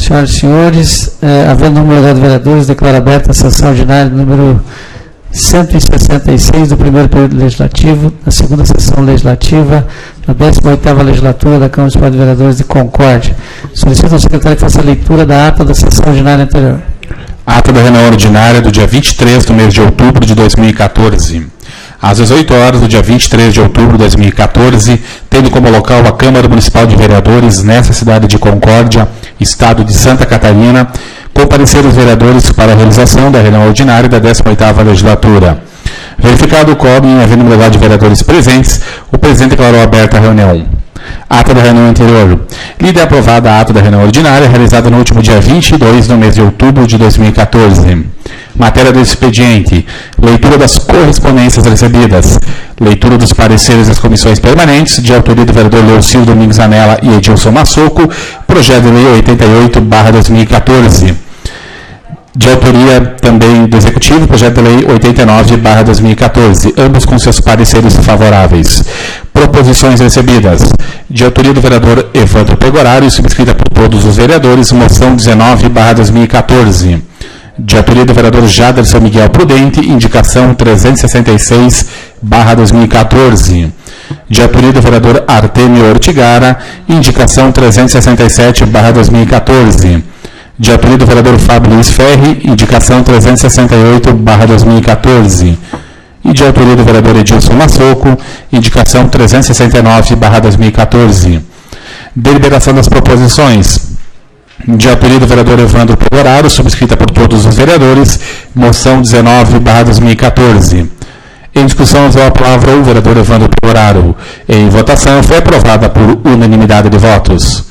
senhoras e senhores, havendo numerosidade de vereadores, declaro aberta a sessão ordinária número 166 do primeiro período legislativo, da segunda sessão legislativa, da 18ª legislatura da Câmara Municipal de Vereadores de Concórdia. Solicito ao secretário que faça a leitura da ata da sessão ordinária anterior. Ata da reunião ordinária do dia 23 do mês de outubro de 2014. Às 18 horas do dia 23 de outubro de 2014, tendo como local a Câmara Municipal de Vereadores nessa cidade de Concórdia, estado de Santa Catarina, compareceram os vereadores para a realização da reunião ordinária da 18ª legislatura. Verificado o quórum e havendo numerosidade de vereadores presentes, o presidente declarou aberta a reunião. Ata da reunião anterior. Lida e aprovada a ata da reunião ordinária realizada no último dia 22 do mês de outubro de 2014. Matéria do expediente. Leitura das correspondências recebidas. Leitura dos pareceres das comissões permanentes, de autoria do vereador Leocil Domingos Anela e Edilson Massoco, projeto de lei 88/2014. De autoria também do Executivo, projeto de lei 89/2014, ambos com seus pareceres favoráveis. Proposições recebidas. De autoria do vereador Evandro Pegoraro, subscrita por todos os vereadores, moção 19/2014. De autoria do vereador Jaderson Miguel Prudente, indicação 366/2014. De autoria do vereador Artemio Ortigara, indicação 367/2014. De autoria do vereador Fábio Luiz Ferri, indicação 368/2014. E de autoria do vereador Edilson Massoco, indicação 369/2014. Deliberação das proposições. De autoria do vereador Evandro Pegoraro, subscrita por todos os vereadores, moção 19/2014. Em discussão, usou a palavra o vereador Evandro Pegoraro. Em votação, foi aprovada por unanimidade de votos.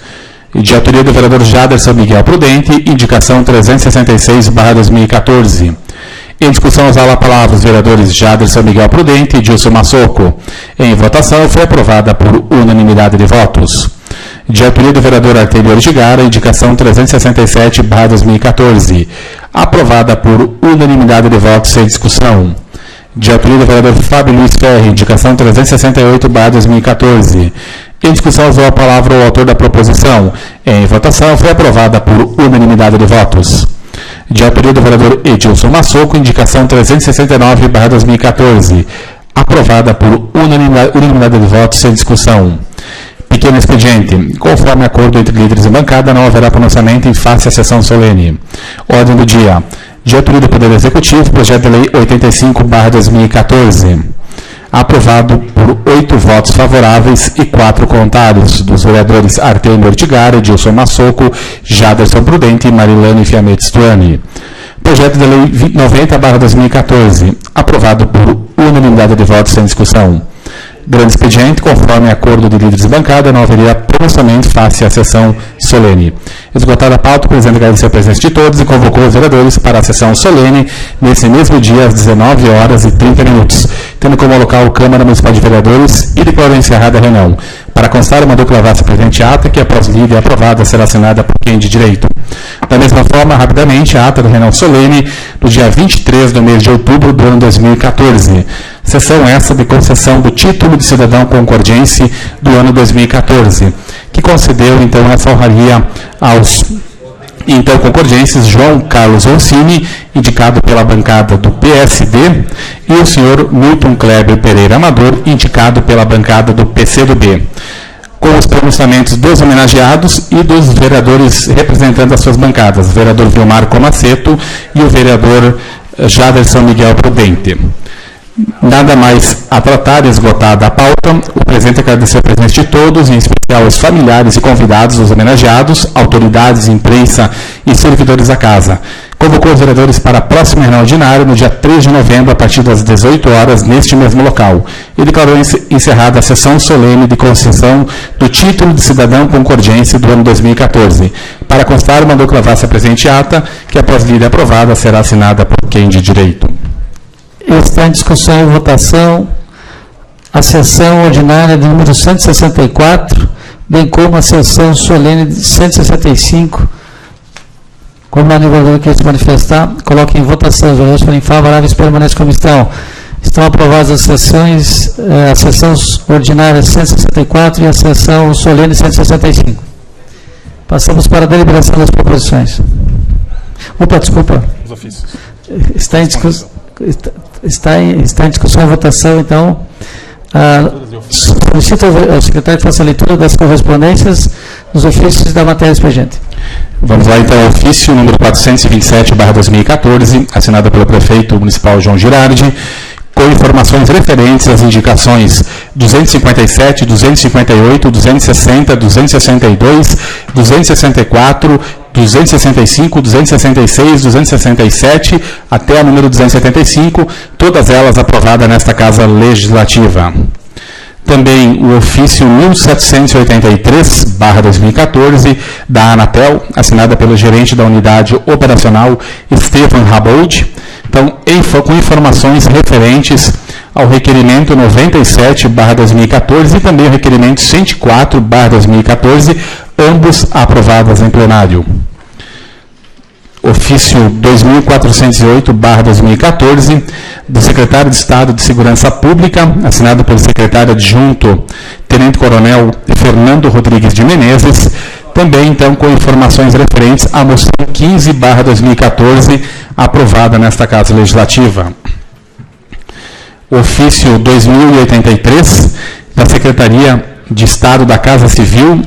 De autoria do vereador Jaderson Miguel Prudente, indicação 366/2014. Em discussão, usava a palavra os vereadores Jaderson Miguel Prudente e Edilson Massoco. Em votação, foi aprovada por unanimidade de votos. De autoria do vereador Artemio Ortigara, indicação 367/2014. Aprovada por unanimidade de votos sem discussão. De autoria do vereador Fábio Luiz Ferri, indicação 368/2014. Em discussão, usou a palavra o autor da proposição. Em votação, foi aprovada por unanimidade de votos. De autoria do vereador Edilson Massoco, indicação 369/2014. Aprovada por unanimidade de votos sem discussão. Pequeno expediente. Conforme acordo entre líderes e bancada, não haverá pronunciamento em face à sessão solene. Ordem do dia. De autoria do Poder Executivo, projeto de lei 85/2014. Aprovado por 8 votos favoráveis e 4 contrários, dos vereadores Artemio Ortigara, Edilson Massoco, Jaderson Prudente e Marilane Fiamete Stuani. Projeto de lei 90/2014. Aprovado por unanimidade de votos sem discussão. Grande expediente, conforme acordo de líderes de bancada, não haveria pronunciamento face à sessão solene. Esgotada a pauta, o presidente agradeceu a presença de todos e convocou os vereadores para a sessão solene nesse mesmo dia, às 19h30, tendo como local a Câmara Municipal de Vereadores e declarou encerrada a reunião. Para constar, mandou que levasse a presente ata, que após lida e aprovada será assinada por quem de direito. Da mesma forma, rapidamente, a ata da reunião solene do dia 23 do mês de outubro do ano 2014. Sessão essa de concessão do título de cidadão concordiense do ano 2014, que concedeu, então, essa honraria aos então concordienses João Carlos Oncini, indicado pela bancada do PSD, e o senhor Milton Kleber Pereira Amador, indicado pela bancada do PCdoB, com os pronunciamentos dos homenageados e dos vereadores representando as suas bancadas, o vereador Vilmar Comaceto e o vereador Jaderson Miguel Prudente. Nada mais a tratar, esgotada a pauta, o presidente agradeceu a presença de todos, em especial aos familiares e convidados dos homenageados, autoridades, imprensa e servidores da casa. Convocou os vereadores para a próxima reunião ordinária, no dia 3 de novembro, a partir das 18 horas, neste mesmo local. E declarou encerrada a sessão solene de concessão do título de cidadão concordiense do ano 2014. Para constar, mandou que levasse a presente ata, que após lida e aprovada será assinada por quem de direito. Está em discussão e votação a sessão ordinária de número 164, bem como a sessão solene de 165. Como a vereadora quer se manifestar, coloque em votação. Os vereadores forem favoráveis, permanecem como estão. Estão aprovadas as sessões, a sessão ordinária 164 e a sessão solene 165. Passamos para a deliberação das proposições. Opa, desculpa. Os ofícios. Está em discussão e votação, então. Solicito ao secretário que faça a leitura das correspondências dos ofícios da matéria expediente. Vamos lá, então, ao ofício número 427/2014, assinado pelo prefeito municipal João Girardi, com informações referentes às indicações 257, 258, 260, 262, 264, 265, 266, 267, até a número 275, todas elas aprovadas nesta Casa Legislativa. Também o ofício 1783/2014, da Anatel, assinada pelo gerente da unidade operacional, Estevan Rabold, então, com informações referentes ao requerimento 97/2014 e também o requerimento 104/2014, ambos aprovados em plenário. Ofício 2408/2014, do secretário de Estado de Segurança Pública, assinado pelo secretário adjunto, tenente-coronel Fernando Rodrigues de Menezes, também, então, com informações referentes à moção 15/2014, aprovada nesta Casa Legislativa. Ofício 2083, da Secretaria de Estado da Casa Civil,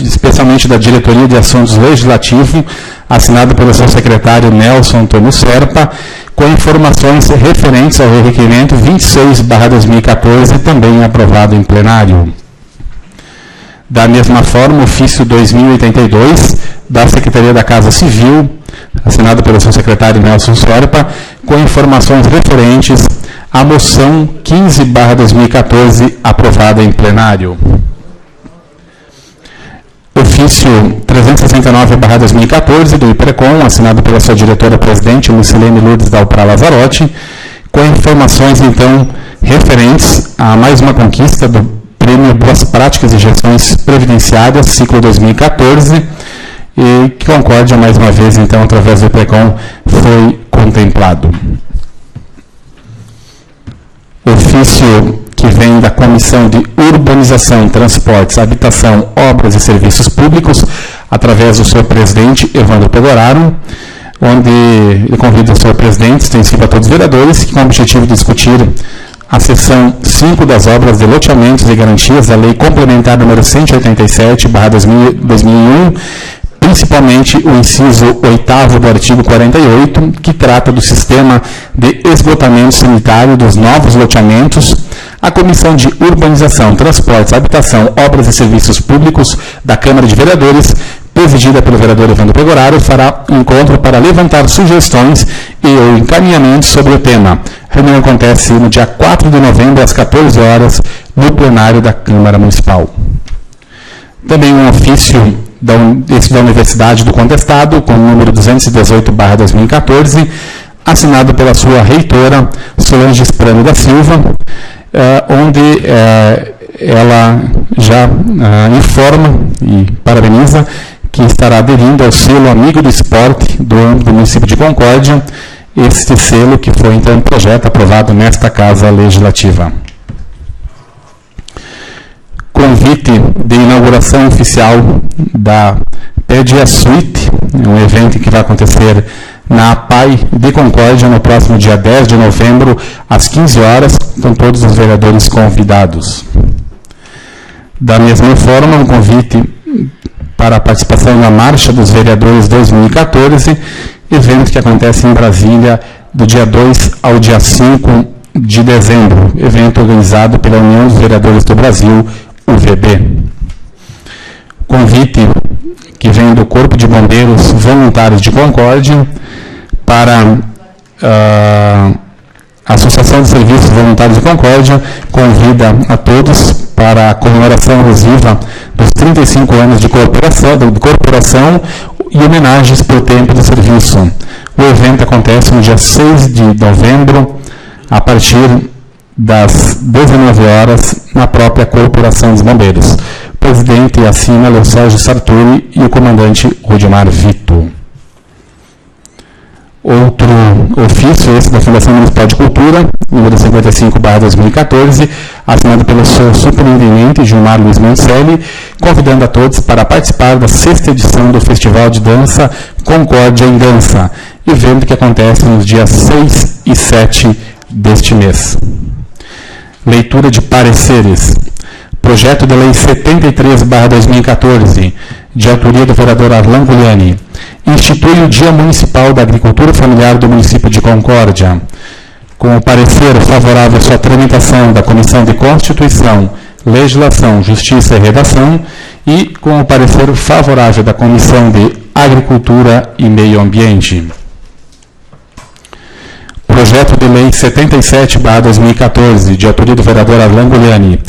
especialmente da Diretoria de Assuntos Legislativos, assinado pelo seu secretário Nelson Antônio Serpa, com informações referentes ao requerimento 26/2014, também aprovado em plenário. Da mesma forma, ofício 2082, da Secretaria da Casa Civil, assinado pelo seu secretário Nelson Serpa, com informações referentes à moção 15/2014, aprovada em plenário. Ofício 369/2014, do IPRECOM, assinado pela sua diretora-presidente, Lucilene Lourdes Dalprá Lazzarotti, com informações, então, referentes a mais uma conquista do Prêmio Boas Práticas e Gestões Previdenciárias, ciclo 2014, e que Concórdia, mais uma vez, então, através do IPRECOM, foi contemplado. Ofício que vem da Comissão de Urbanização, Transportes, Habitação, Obras e Serviços Públicos, através do seu presidente, Evandro Pegoraro, onde ele convida o seu presidente, extensivo a todos os vereadores, que com o objetivo de discutir a seção 5 das obras de loteamentos e garantias da Lei Complementar número 187/2001, principalmente o inciso 8º do artigo 48, que trata do sistema de esgotamento sanitário dos novos loteamentos. A Comissão de Urbanização, Transportes, Habitação, Obras e Serviços Públicos da Câmara de Vereadores, presidida pelo vereador Evandro Pegoraro, fará um encontro para levantar sugestões e ou encaminhamentos sobre o tema. A reunião acontece no dia 4 de novembro, às 14 horas, no plenário da Câmara Municipal. Também um ofício da Universidade do Contestado, com o número 218/2014, assinado pela sua reitora, Solange Sprano da Silva, onde ela já informa e parabeniza que estará aderindo ao selo Amigo do Esporte do município de Concórdia, este selo que foi, então, um projeto aprovado nesta Casa Legislativa. Convite de inauguração oficial da Pedia Suite, um evento que vai acontecer na APAI de Concórdia no próximo dia 10 de novembro, às 15 horas, com todos os vereadores convidados. Da mesma forma, um convite para a participação na Marcha dos Vereadores 2014, evento que acontece em Brasília do dia 2 ao dia 5 de dezembro, evento organizado pela União dos Vereadores do Brasil, UVB. Convite que vem do Corpo de Bombeiros Voluntários de Concórdia para a Associação de Serviços Voluntários de Concórdia, convida a todos para a comemoração alusiva dos 35 anos de corporação e homenagens por tempo de serviço. O evento acontece no dia 6 de novembro, a partir das 19 horas, na própria Corporação dos Bombeiros. O presidente assina Leocérgio Sartori e o comandante Rodimar Vito. Outro ofício, esse da Fundação Municipal de Cultura, número 55/2014, assinado pelo seu superintendente Gilmar Luiz Moncelli, convidando a todos para participar da 6ª edição do Festival de Dança Concórdia em Dança, evento que acontece nos dias 6 e 7 deste mês. Leitura de pareceres. Projeto de Lei 73/2014, de autoria do vereador Arlan Gugliani, institui o Dia Municipal da Agricultura Familiar do município de Concórdia. Com o parecer favorável à sua tramitação da Comissão de Constituição, Legislação, Justiça e Redação e com o parecer favorável da Comissão de Agricultura e Meio Ambiente. Projeto de Lei 77/2014, de autoria do vereador Arlan Gugliani,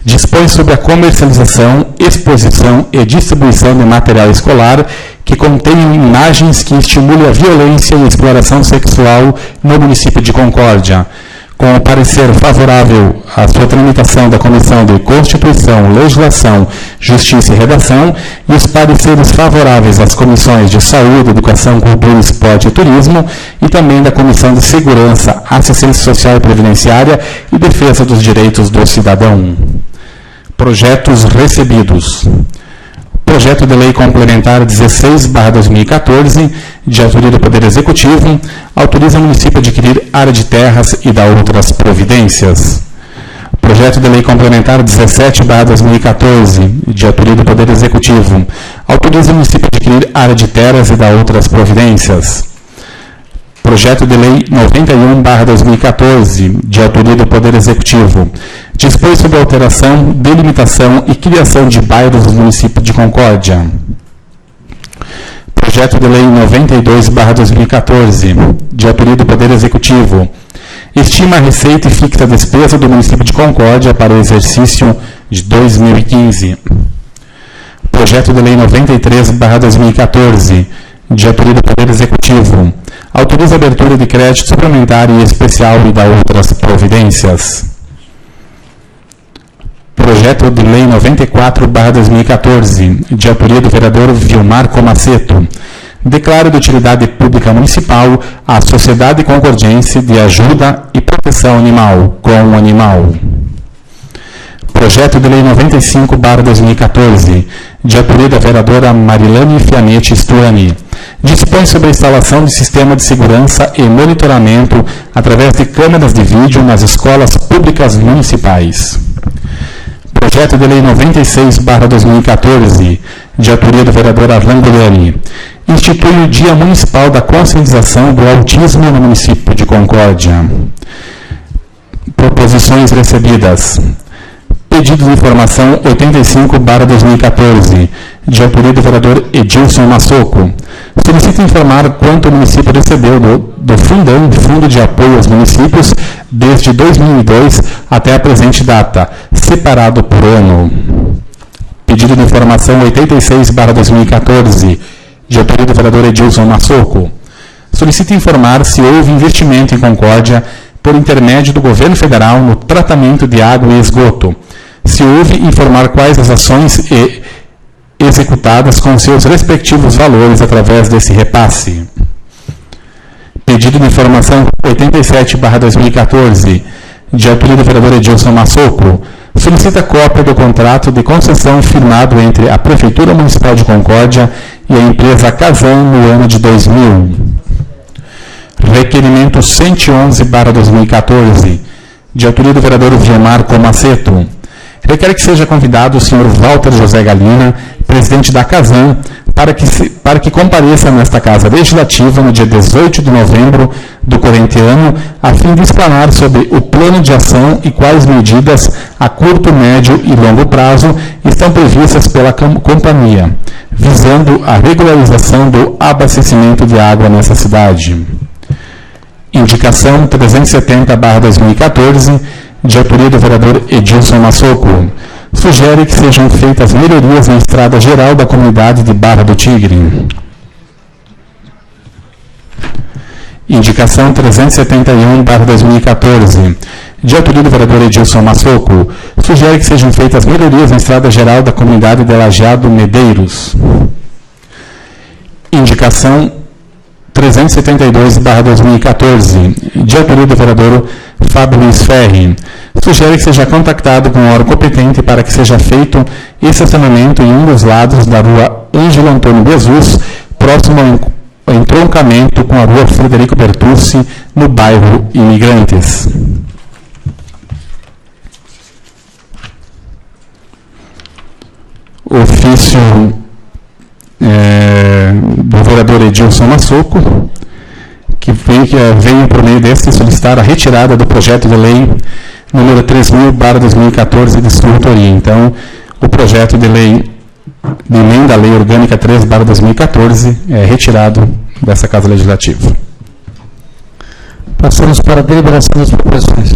dispõe sobre a comercialização, exposição e distribuição de material escolar que contenham imagens que estimulem a violência e a exploração sexual no município de Concórdia. Com o parecer favorável à sua tramitação da Comissão de Constituição, Legislação, Justiça e Redação e os pareceres favoráveis às comissões de Saúde, Educação, Cultura, Esporte e Turismo e também da Comissão de Segurança, Assistência Social e Previdenciária e Defesa dos Direitos do Cidadão. Projetos recebidos. Projeto de Lei Complementar 16/2014, de autoria do Poder Executivo, autoriza o município a adquirir área de terras e dar outras providências. Projeto de Lei Complementar 17/2014, de autoria do Poder Executivo, autoriza o município a adquirir área de terras e dar outras providências. Projeto de Lei 91/2014, de autoria do Poder Executivo, dispõe sobre a alteração, delimitação e criação de bairros do município de Concórdia. Projeto de Lei 92/2014, de autoria do Poder Executivo, estima a receita e fixa a despesa do município de Concórdia para o exercício de 2015. Projeto de Lei 93/2014, de autoria do Poder Executivo, autoriza a abertura de crédito suplementar e especial e dá outras providências. Projeto de Lei 94/2014, de autoria do vereador Vilmar Comaceto, declara de utilidade pública municipal a Sociedade Concordiense de Ajuda e Proteção Animal, com Animal. Projeto de Lei 95/2014, de autoria da vereadora Marilane Fiametti Stuani, dispõe sobre a instalação de sistema de segurança e monitoramento através de câmeras de vídeo nas escolas públicas municipais. Projeto de Lei 96/2014, de autoria do vereador Arlan Gugliani, institui o Dia Municipal da Conscientização do Autismo no município de Concórdia. Proposições recebidas. Pedido de informação 85/2014, de autoria do vereador Edilson Massoco, solicita informar quanto o município recebeu do Fundão, Fundo de Apoio aos Municípios, desde 2002 até a presente data, separado por ano. Pedido de informação 86/2014, de autoria do vereador Edilson Massoco, solicita informar se houve investimento em Concórdia por intermédio do governo federal no tratamento de água e esgoto. Se houve, informar quais as ações executadas com seus respectivos valores através desse repasse. Pedido de informação 87/2014, de autoria do vereador Edilson Massoco, solicita cópia do contrato de concessão firmado entre a Prefeitura Municipal de Concórdia e a empresa Casan no ano de 2000. Requerimento 111/2014, de autoria do vereador Vilmar Comaceto, requer que seja convidado o senhor Walter José Galina, presidente da Casan, para que compareça nesta Casa Legislativa no dia 18 de novembro do corrente ano, a fim de explanar sobre o plano de ação e quais medidas a curto, médio e longo prazo estão previstas pela companhia, visando a regularização do abastecimento de água nessa cidade. Indicação 370/2014, de autoria do vereador Edilson Massoco, sugere que sejam feitas melhorias na estrada geral da comunidade de Barra do Tigre. Indicação 371/2014, de autoria do vereador Edilson Massoco, sugere que sejam feitas melhorias na estrada geral da comunidade de Lajeado Medeiros. Indicação 372/2014, de autoria do vereador Fábio Luiz Ferri. Sugere que seja contactado com o órgão competente para que seja feito estacionamento em um dos lados da rua Ângelo Antônio Jesus, próximo ao entroncamento com a rua Frederico Bertucci, no bairro Imigrantes. Ofício do vereador Edilson Massoco, que veio por meio deste solicitar a retirada do projeto de lei número 3.000/2014 de sua autoria. Então, o projeto de lei de emenda à lei orgânica 3/2014 é retirado dessa Casa Legislativa. Passamos para a deliberação das proposições.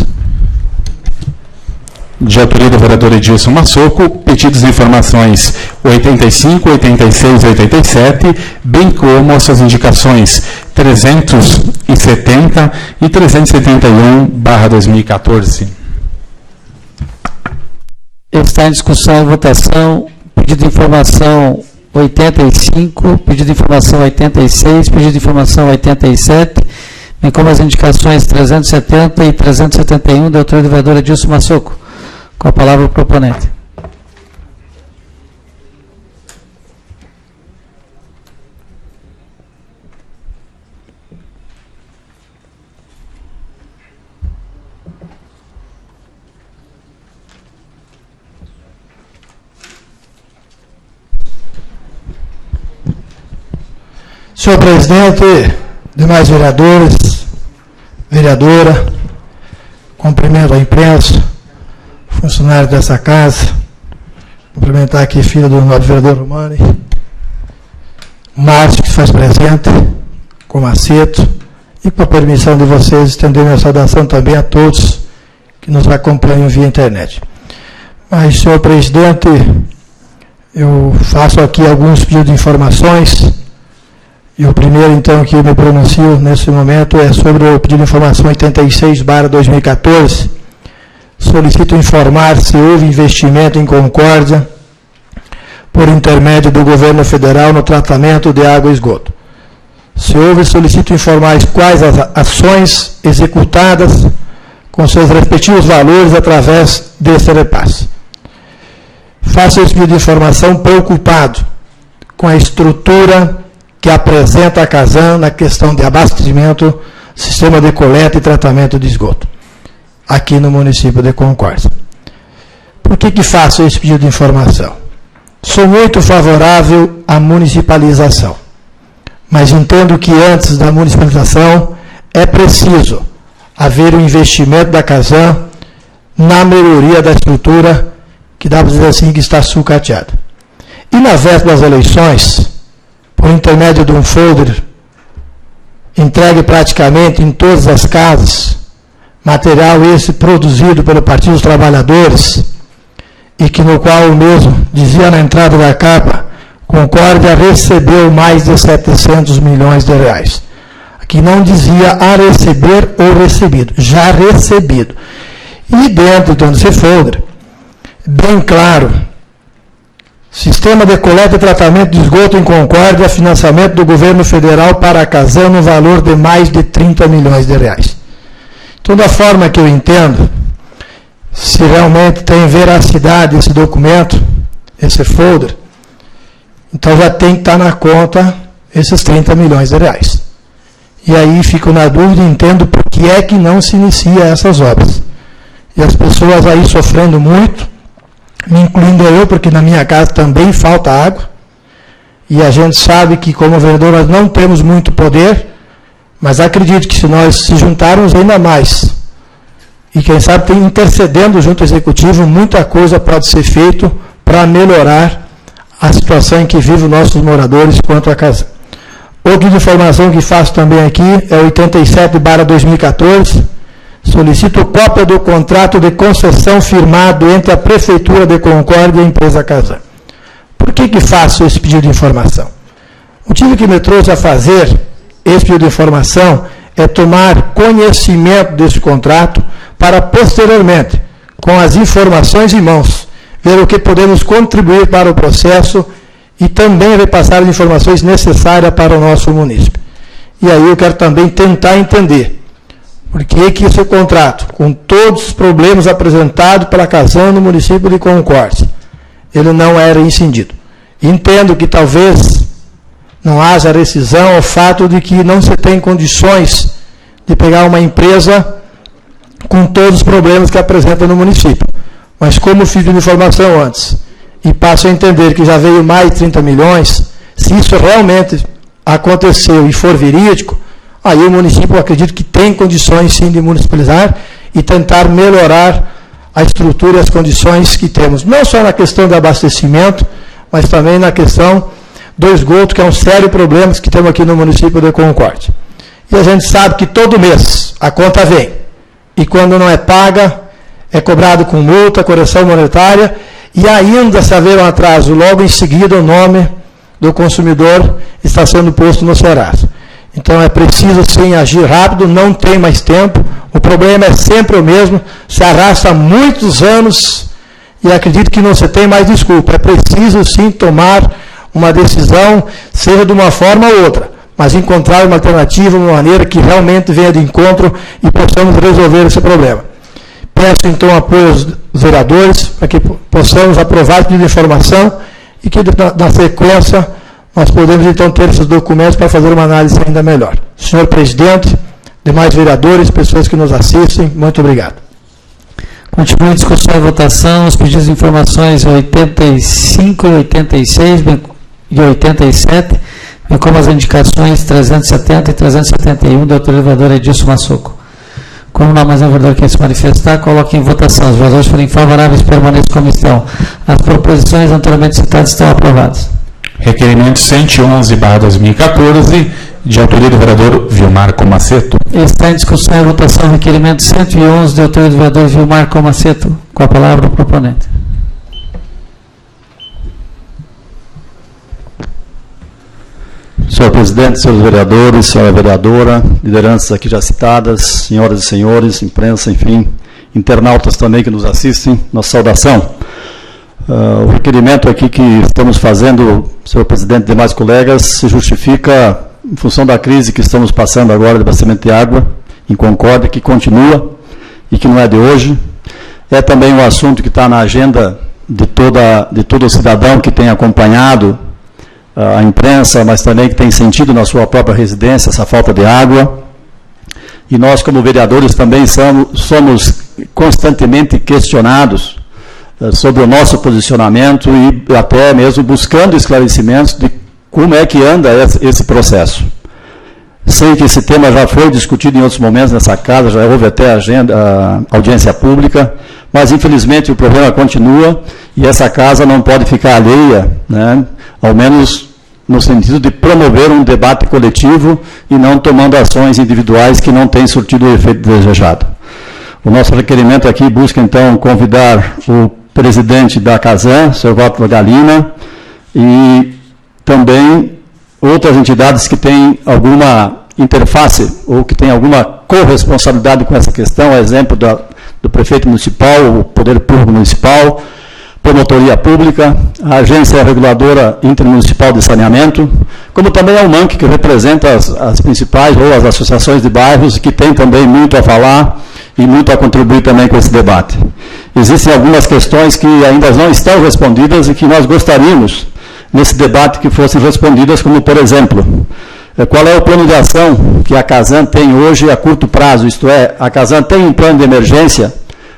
De autoria do vereador Edilson Massoco, pedidos de informações 85, 86 e 87, bem como as suas indicações 370 e 371/2014. Está em discussão e votação pedido de informação 85, pedido de informação 86, pedido de informação 87, bem como as indicações 370 e 371 da autoria do vereador Edilson Massoco. Com a palavra o proponente. Senhor presidente, demais vereadores, vereadora, cumprimento a imprensa, funcionário dessa casa, cumprimentar aqui filho do nosso vereador Romani, Márcio, que se faz presente, com Maceto, e com a permissão de vocês, estender minha saudação também a todos que nos acompanham via internet. Mas, senhor presidente, eu faço aqui alguns pedidos de informações, e o primeiro, então, que eu me pronuncio nesse momento é sobre o pedido de informação 86/2014, solicito informar se houve investimento em Concórdia por intermédio do governo federal no tratamento de água e esgoto. Se houve, solicito informar quais as ações executadas com seus respectivos valores através desse repasse. Faço esse pedido de informação preocupado com a estrutura que apresenta a Casan na questão de abastecimento, sistema de coleta e tratamento de esgoto aqui no município de Concórdia. Por que faço esse pedido de informação? Sou muito favorável à municipalização, mas entendo que antes da municipalização é preciso haver um investimento da Casan na melhoria da estrutura, que dá para dizer assim que está sucateada. E na véspera das eleições, por intermédio de um folder entregue praticamente em todas as casas, material esse produzido pelo Partido dos Trabalhadores, e que no qual o mesmo dizia na entrada da capa, Concórdia recebeu mais de 700 milhões de reais. Aqui não dizia a receber ou recebido, já recebido. E dentro desse folder, bem claro, sistema de coleta e tratamento de esgoto em Concórdia, financiamento do governo federal para a Casan no valor de mais de 30 milhões de reais. Então, da forma que eu entendo, se realmente tem veracidade esse documento, esse folder, então já tem que estar na conta esses 30 milhões de reais. E aí fico na dúvida e entendo por que é que não se inicia essas obras. E as pessoas aí sofrendo muito, me incluindo eu, porque na minha casa também falta água, e a gente sabe que como vereador nós não temos muito poder, mas acredito que se nós se juntarmos ainda mais, e quem sabe intercedendo junto ao Executivo, muita coisa pode ser feito para melhorar a situação em que vivem os nossos moradores quanto à casa. Outra informação que faço também aqui é 87/2014, solicito cópia do contrato de concessão firmado entre a Prefeitura de Concórdia e a empresa Casan. Por que faço esse pedido de informação? O motivo que me trouxe a fazer esse pedido de informação é tomar conhecimento desse contrato para, posteriormente, com as informações em mãos, ver o que podemos contribuir para o processo e também repassar as informações necessárias para o nosso município. E aí eu quero também tentar entender por que esse contrato, com todos os problemas apresentados pela Casan no município de Concórdia, ele não era rescindido. Entendo que talvez não haja rescisão ao fato de que não se tem condições de pegar uma empresa com todos os problemas que apresenta no município. Mas como fiz de informação antes, e passo a entender que já veio mais de 30 milhões, se isso realmente aconteceu e for verídico, aí o município, eu acredito que tem condições sim de municipalizar e tentar melhorar a estrutura e as condições que temos, não só na questão do abastecimento, mas também na questão do esgoto, que é um sério problema que temos aqui no município de Concórdia. E a gente sabe que todo mês a conta vem, e quando não é paga, é cobrado com multa, correção monetária, e ainda se haver um atraso, logo em seguida o nome do consumidor está sendo posto no Serasa. Então é preciso sim agir rápido, não tem mais tempo, o problema é sempre o mesmo, se arrasta há muitos anos e acredito que não se tem mais desculpa. É preciso sim tomar uma decisão, seja de uma forma ou outra, mas encontrar uma alternativa, uma maneira que realmente venha de encontro e possamos resolver esse problema. Peço então apoio aos vereadores para que possamos aprovar o pedido de informação e que na sequência nós podemos então ter esses documentos para fazer uma análise ainda melhor. Senhor presidente, demais vereadores, pessoas que nos assistem, muito obrigado. Continua a discussão e votação, os pedidos de informações 85, 86 e 87, bem como as indicações 370 e 371 do autor vereador Edilson Massoco. Como não há mais um vereador que se manifestar, coloque em votação. Os vereadores forem favoráveis, permaneçam como estão. As proposições anteriormente citadas estão aprovadas. Requerimento 111/2014, de autoria do vereador Vilmar Comaceto. Está em discussão e votação o requerimento 111, de autoria do vereador Vilmar Comaceto. Com a palavra o proponente. Senhor presidente, senhores vereadores, senhora vereadora, lideranças aqui já citadas, senhoras e senhores, imprensa, enfim, internautas também que nos assistem, nossa saudação. O requerimento aqui que estamos fazendo, senhor presidente e demais colegas, se justifica em função da crise que estamos passando agora de abastecimento de água em Concórdia, que continua e que não é de hoje. É também um assunto que está na agenda de todo cidadão que tem acompanhado a imprensa, mas também que tem sentido na sua própria residência essa falta de água. E nós, como vereadores, também somos constantemente questionados sobre o nosso posicionamento e até mesmo buscando esclarecimentos de como é que anda esse processo. Sei que esse tema já foi discutido em outros momentos nessa casa, já houve até a audiência pública, mas infelizmente o problema continua e essa casa não pode ficar alheia, né, ao menos no sentido de promover um debate coletivo e não tomando ações individuais que não têm surtido o efeito desejado. O nosso requerimento aqui busca então convidar o presidente da Casan, o Sr. Walter Galina, e também outras entidades que têm alguma interface ou que têm alguma corresponsabilidade com essa questão, a exemplo do prefeito municipal, o Poder Público Municipal, Promotoria Pública, a Agência Reguladora Intermunicipal de Saneamento, como também a UMANC, que representa as principais ou as associações de bairros, que tem também muito a falar e muito a contribuir também com esse debate. Existem algumas questões que ainda não estão respondidas e que nós gostaríamos, nesse debate, que fossem respondidas, como, por exemplo, qual é o plano de ação que a Casan tem hoje a curto prazo, isto é, a Casan tem um plano de emergência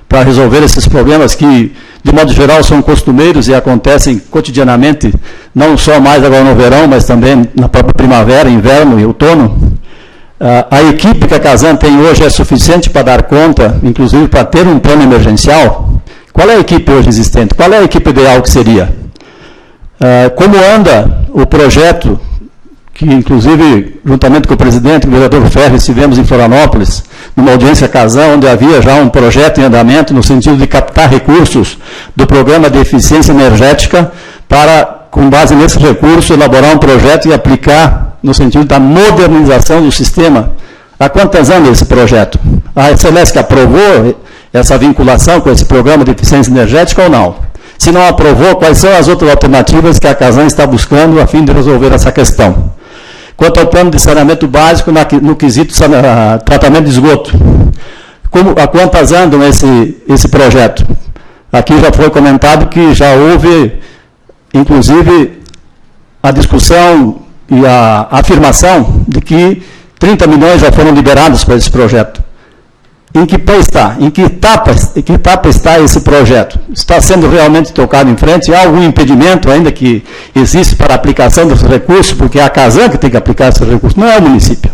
para resolver esses problemas que, de modo geral, são costumeiros e acontecem cotidianamente, não só mais agora no verão, mas também na própria primavera, inverno e outono. A equipe que a Casan tem hoje é suficiente para dar conta, inclusive para ter um plano emergencial? Qual é a equipe hoje existente? Qual é a equipe ideal que seria? Como anda o projeto, que inclusive, juntamente com o presidente, o vereador Ferri, estivemos em Florianópolis, numa audiência Casan, onde havia já um projeto em andamento no sentido de captar recursos do programa de eficiência energética para, com base nesse recurso, elaborar um projeto e aplicar no sentido da modernização do sistema. Há quantos anos esse projeto? A Celesc aprovou essa vinculação com esse programa de eficiência energética ou não? Se não aprovou, quais são as outras alternativas que a Casan está buscando a fim de resolver essa questão? quanto ao plano de saneamento básico no quesito tratamento de esgoto. A quantas andam esse projeto? Aqui já foi comentado que já houve, inclusive, a discussão e a afirmação de que 30 milhões já foram liberados para esse projeto. Em que pé está? Em que etapa está esse projeto? Está sendo realmente tocado em frente? Há algum impedimento ainda que existe para a aplicação desses recursos? Porque é a Casan que tem que aplicar esses recursos, não é o município.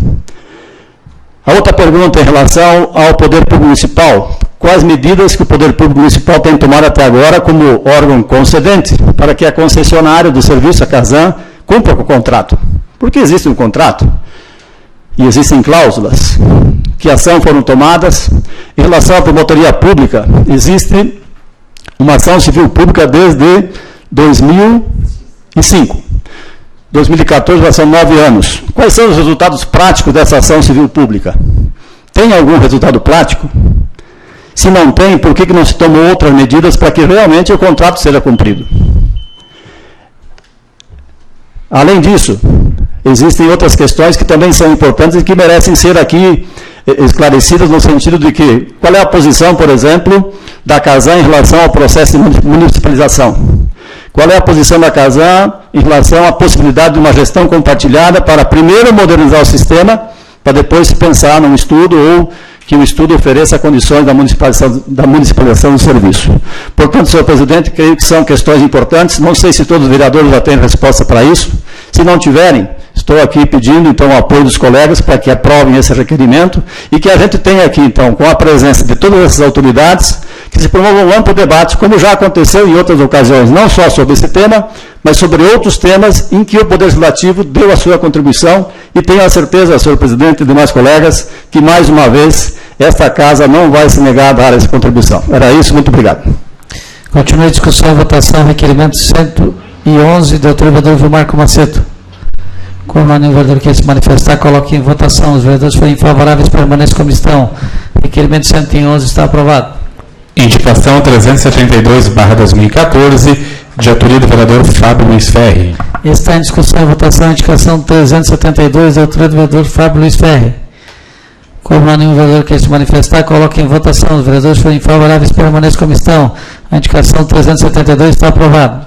A outra pergunta em relação ao Poder Público Municipal. Quais medidas que o Poder Público Municipal tem tomado até agora como órgão concedente para que a concessionária do serviço, a Casan, cumpra com o contrato? Porque existe um contrato e existem cláusulas. Que ação foram tomadas? Em relação à promotoria pública, existe uma ação civil pública desde 2005. 2014 já são 9 anos. Quais são os resultados práticos dessa ação civil pública? Tem algum resultado prático? Se não tem, por que não se tomou outras medidas para que realmente o contrato seja cumprido? Além disso, existem outras questões que também são importantes e que merecem ser aqui esclarecidas no sentido de que, qual é a posição, por exemplo, da Casan em relação ao processo de municipalização? Qual é a posição da Casan em relação à possibilidade de uma gestão compartilhada para primeiro modernizar o sistema, para depois se pensar num estudo ou que o estudo ofereça condições da municipalização do serviço? Portanto, senhor presidente, creio que são questões importantes. Não sei se todos os vereadores já têm resposta para isso. Se não tiverem, estou aqui pedindo, então, o apoio dos colegas para que aprovem esse requerimento e que a gente tenha aqui, então, com a presença de todas essas autoridades, que se promova um amplo debate, como já aconteceu em outras ocasiões, não só sobre esse tema, mas sobre outros temas em que o Poder Legislativo deu a sua contribuição e tenho a certeza, senhor presidente e demais colegas, que, mais uma vez, esta casa não vai se negar a dar essa contribuição. Era isso, muito obrigado. Continua a discussão e votação, requerimento 111, do vereador Vilmar Macedo. Como o vereador quer se manifestar, coloque em votação. Os vereadores forem favoráveis, permaneçam como estão. Requerimento 111 está aprovado. Indicação 372/2014, de autoria do vereador Fábio Luiz Ferri. Está em discussão e votação a indicação 372, de autoria do vereador Fábio Luiz Ferri. Como não há nenhum vereador que quer se manifestar, coloque em votação. Os vereadores forem favoráveis, permaneçam como estão. A indicação 372 está aprovada.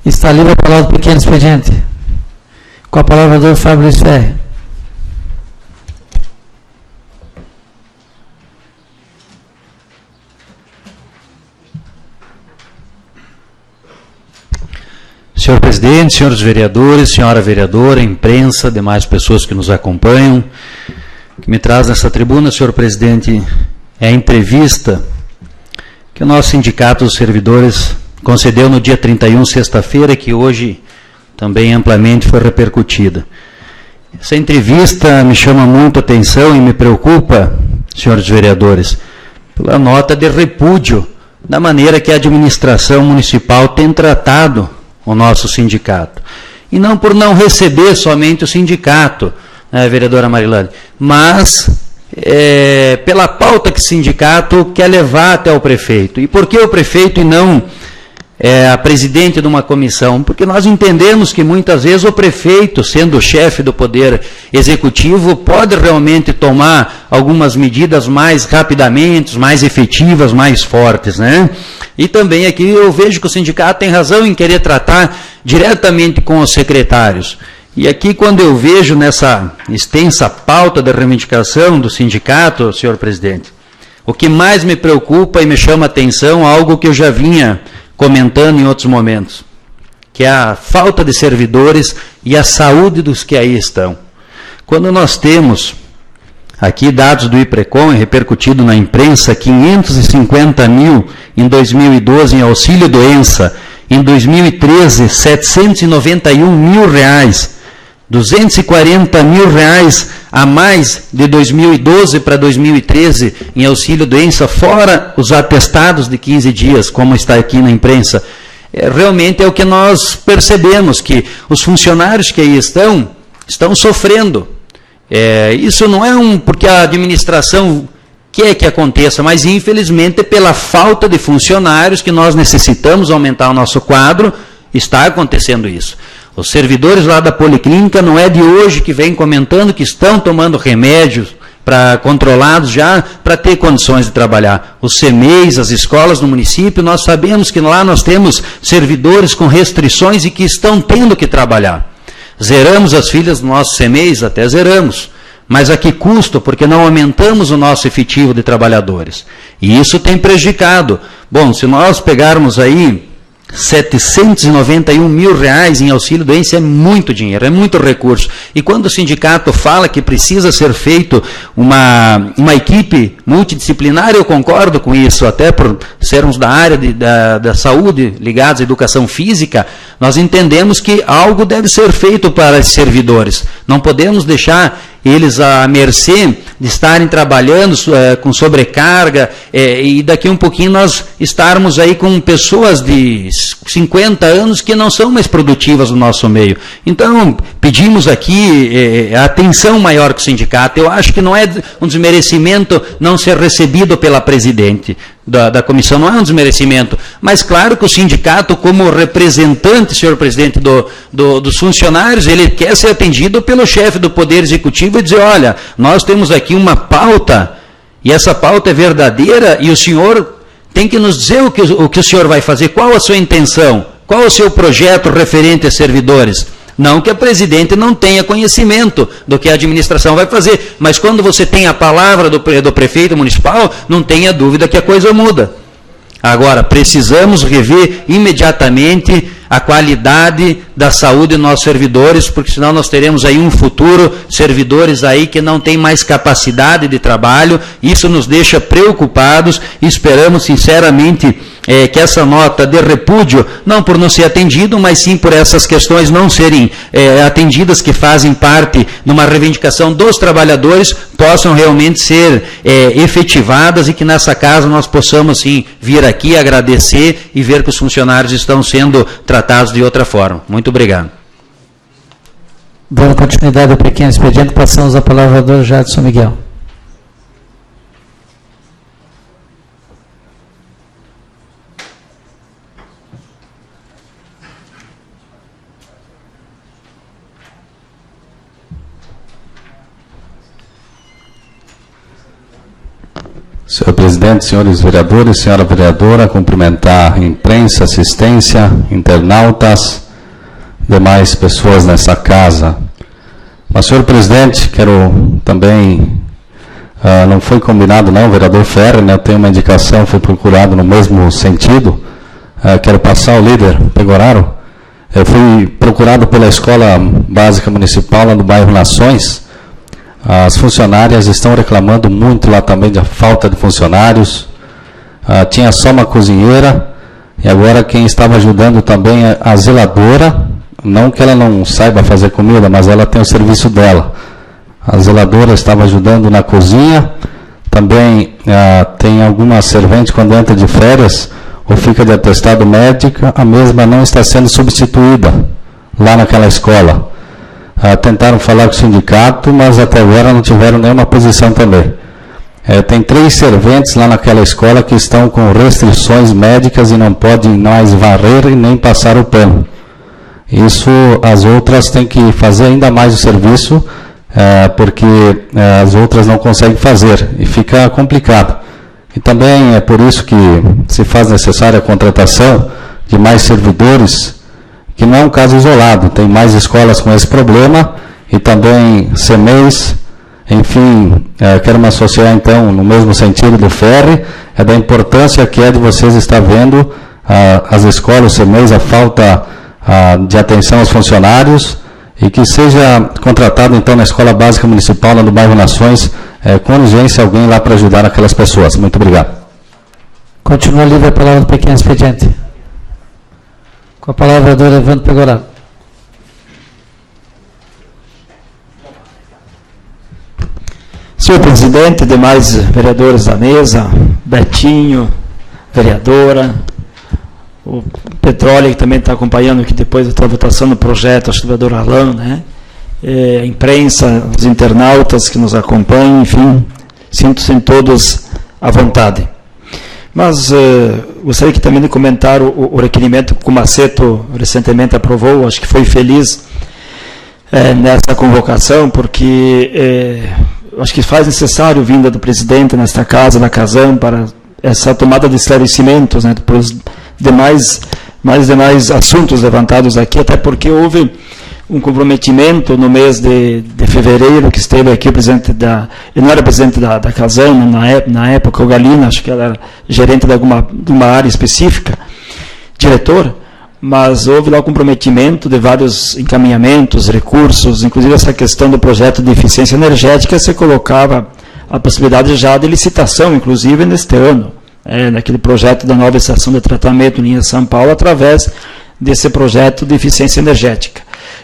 Está livre a palavra do pequeno expediente. Com a palavra o vereador Fábio Luiz Ferri. Senhor presidente, senhores vereadores, senhora vereadora, imprensa, demais pessoas que nos acompanham, que me traz nessa tribuna, senhor presidente, é a entrevista que o nosso sindicato dos servidores concedeu no dia 31, sexta-feira, que hoje também amplamente foi repercutida. Essa entrevista me chama muito a atenção e me preocupa, senhores vereadores, pela nota de repúdio da maneira que a administração municipal tem tratado o nosso sindicato. E não por não receber somente o sindicato, né, vereadora Marilane, mas pela pauta que o sindicato quer levar até o prefeito. E por que o prefeito e não a presidente de uma comissão? Porque nós entendemos que muitas vezes o prefeito, sendo o chefe do poder executivo, pode realmente tomar algumas medidas mais rapidamente, mais efetivas, mais fortes, né? E também aqui eu vejo que o sindicato tem razão em querer tratar diretamente com os secretários. E aqui, quando eu vejo nessa extensa pauta da reivindicação do sindicato, senhor presidente, o que mais me preocupa e me chama a atenção, algo que eu já vinha comentando em outros momentos, que é a falta de servidores e a saúde dos que aí estão. Quando nós temos aqui dados do IPRECOM, repercutido na imprensa, 550 mil em 2012 em auxílio-doença, em 2013, 791 mil reais, 240 mil reais a mais de 2012 para 2013 em auxílio-doença, fora os atestados de 15 dias, como está aqui na imprensa. Realmente é o que nós percebemos, que os funcionários que aí estão sofrendo. Isso não é porque a administração quer que aconteça, mas infelizmente pela falta de funcionários que nós necessitamos aumentar o nosso quadro, está acontecendo isso. Os servidores lá da Policlínica não é de hoje que vem comentando que estão tomando remédios controlados já para ter condições de trabalhar. Os CMEIs, as escolas no município, nós sabemos que lá nós temos servidores com restrições e que estão tendo que trabalhar. Zeramos as filas dos nossos CMEIs? Até zeramos. Mas a que custo? Porque não aumentamos o nosso efetivo de trabalhadores. E isso tem prejudicado. Bom, se nós pegarmos aí 791 mil reais em auxílio-doença é muito dinheiro, é muito recurso. E quando o sindicato fala que precisa ser feito uma equipe multidisciplinar, eu concordo com isso, até por sermos da área da saúde, ligados à educação física, nós entendemos que algo deve ser feito para esses servidores. Não podemos deixar eles à mercê de estarem trabalhando com sobrecarga e daqui um pouquinho nós estarmos aí com pessoas de 50 anos que não são mais produtivas no nosso meio. Então, pedimos aqui a atenção maior que o sindicato. Eu acho que não é um desmerecimento não ser recebido pela presidente da comissão, não é um desmerecimento, mas claro que o sindicato, como representante, senhor presidente, dos funcionários, ele quer ser atendido pelo chefe do Poder Executivo e dizer, olha, nós temos aqui uma pauta, e essa pauta é verdadeira, e o senhor tem que nos dizer o que o senhor vai fazer, qual a sua intenção, qual o seu projeto referente a servidores. Não que a presidente não tenha conhecimento do que a administração vai fazer, mas quando você tem a palavra do prefeito municipal, não tenha dúvida que a coisa muda. Agora, precisamos rever imediatamente a qualidade da saúde dos nossos servidores, porque senão nós teremos aí um futuro, servidores aí que não têm mais capacidade de trabalho, isso nos deixa preocupados e esperamos sinceramente que essa nota de repúdio, não por não ser atendido, mas sim por essas questões não serem atendidas, que fazem parte de uma reivindicação dos trabalhadores, possam realmente ser efetivadas e que nessa casa nós possamos sim vir aqui agradecer e ver que os funcionários estão sendo tratados de outra forma. Muito obrigado. Dando continuidade ao pequeno expediente, passamos a palavra ao vereador Jadson Miguel. Senhor presidente, senhores vereadores, senhora vereadora, cumprimentar a imprensa, assistência, internautas, demais pessoas nessa casa. Mas, senhor presidente, quero também, não foi combinado não, vereador Ferrer, né, eu tenho uma indicação, fui procurado no mesmo sentido, quero passar ao líder Pegoraro. Eu fui procurado pela Escola Básica Municipal lá no bairro Nações. As funcionárias estão reclamando muito lá também da falta de funcionários. Tinha só uma cozinheira e agora quem estava ajudando também é a zeladora. Não que ela não saiba fazer comida, mas ela tem o serviço dela. A zeladora estava ajudando na cozinha. Também tem alguma servente quando entra de férias ou fica de atestado médico, a mesma não está sendo substituída lá naquela escola. Tentaram falar com o sindicato, mas até agora não tiveram nenhuma posição também. Tem 3 serventes lá naquela escola que estão com restrições médicas e não podem mais varrer e nem passar o pano. Isso, as outras têm que fazer ainda mais o serviço, porque as outras não conseguem fazer e fica complicado. E também é por isso que se faz necessária a contratação de mais servidores, que não é um caso isolado, tem mais escolas com esse problema e também CMEIs, enfim, quero me associar então no mesmo sentido do Ferrer, da importância que é de vocês estar vendo as escolas, os CMEIs, a falta de atenção aos funcionários e que seja contratado então na Escola Básica Municipal lá no bairro Nações, com urgência alguém lá para ajudar aquelas pessoas. Muito obrigado. Continua livre a palavra do pequeno expediente. Com a palavra, o vereador Evandro Pegoraro. Senhor presidente, demais vereadores da mesa, Betinho, vereadora, o Petróleo, que também está acompanhando aqui depois da votação do projeto, acho que o vereador Alain, né? A imprensa, os internautas que nos acompanham, enfim, sinto-se todos à vontade. Mas gostaria que também de comentar o requerimento que o Comaceto recentemente aprovou, acho que foi feliz nessa convocação, porque acho que faz necessário vinda do presidente nesta casa, na Casam, para essa tomada de esclarecimentos, né, para os demais assuntos levantados aqui, até porque houve um comprometimento no mês de fevereiro, que esteve aqui o presidente ele não era presidente da Casam, na época, o Galina, acho que ela era gerente de uma área específica, diretor, mas houve lá o comprometimento de vários encaminhamentos, recursos, inclusive essa questão do projeto de eficiência energética, se colocava a possibilidade já de licitação, inclusive neste ano, naquele projeto da nova estação de tratamento linha São Paulo, através desse projeto de eficiência energética.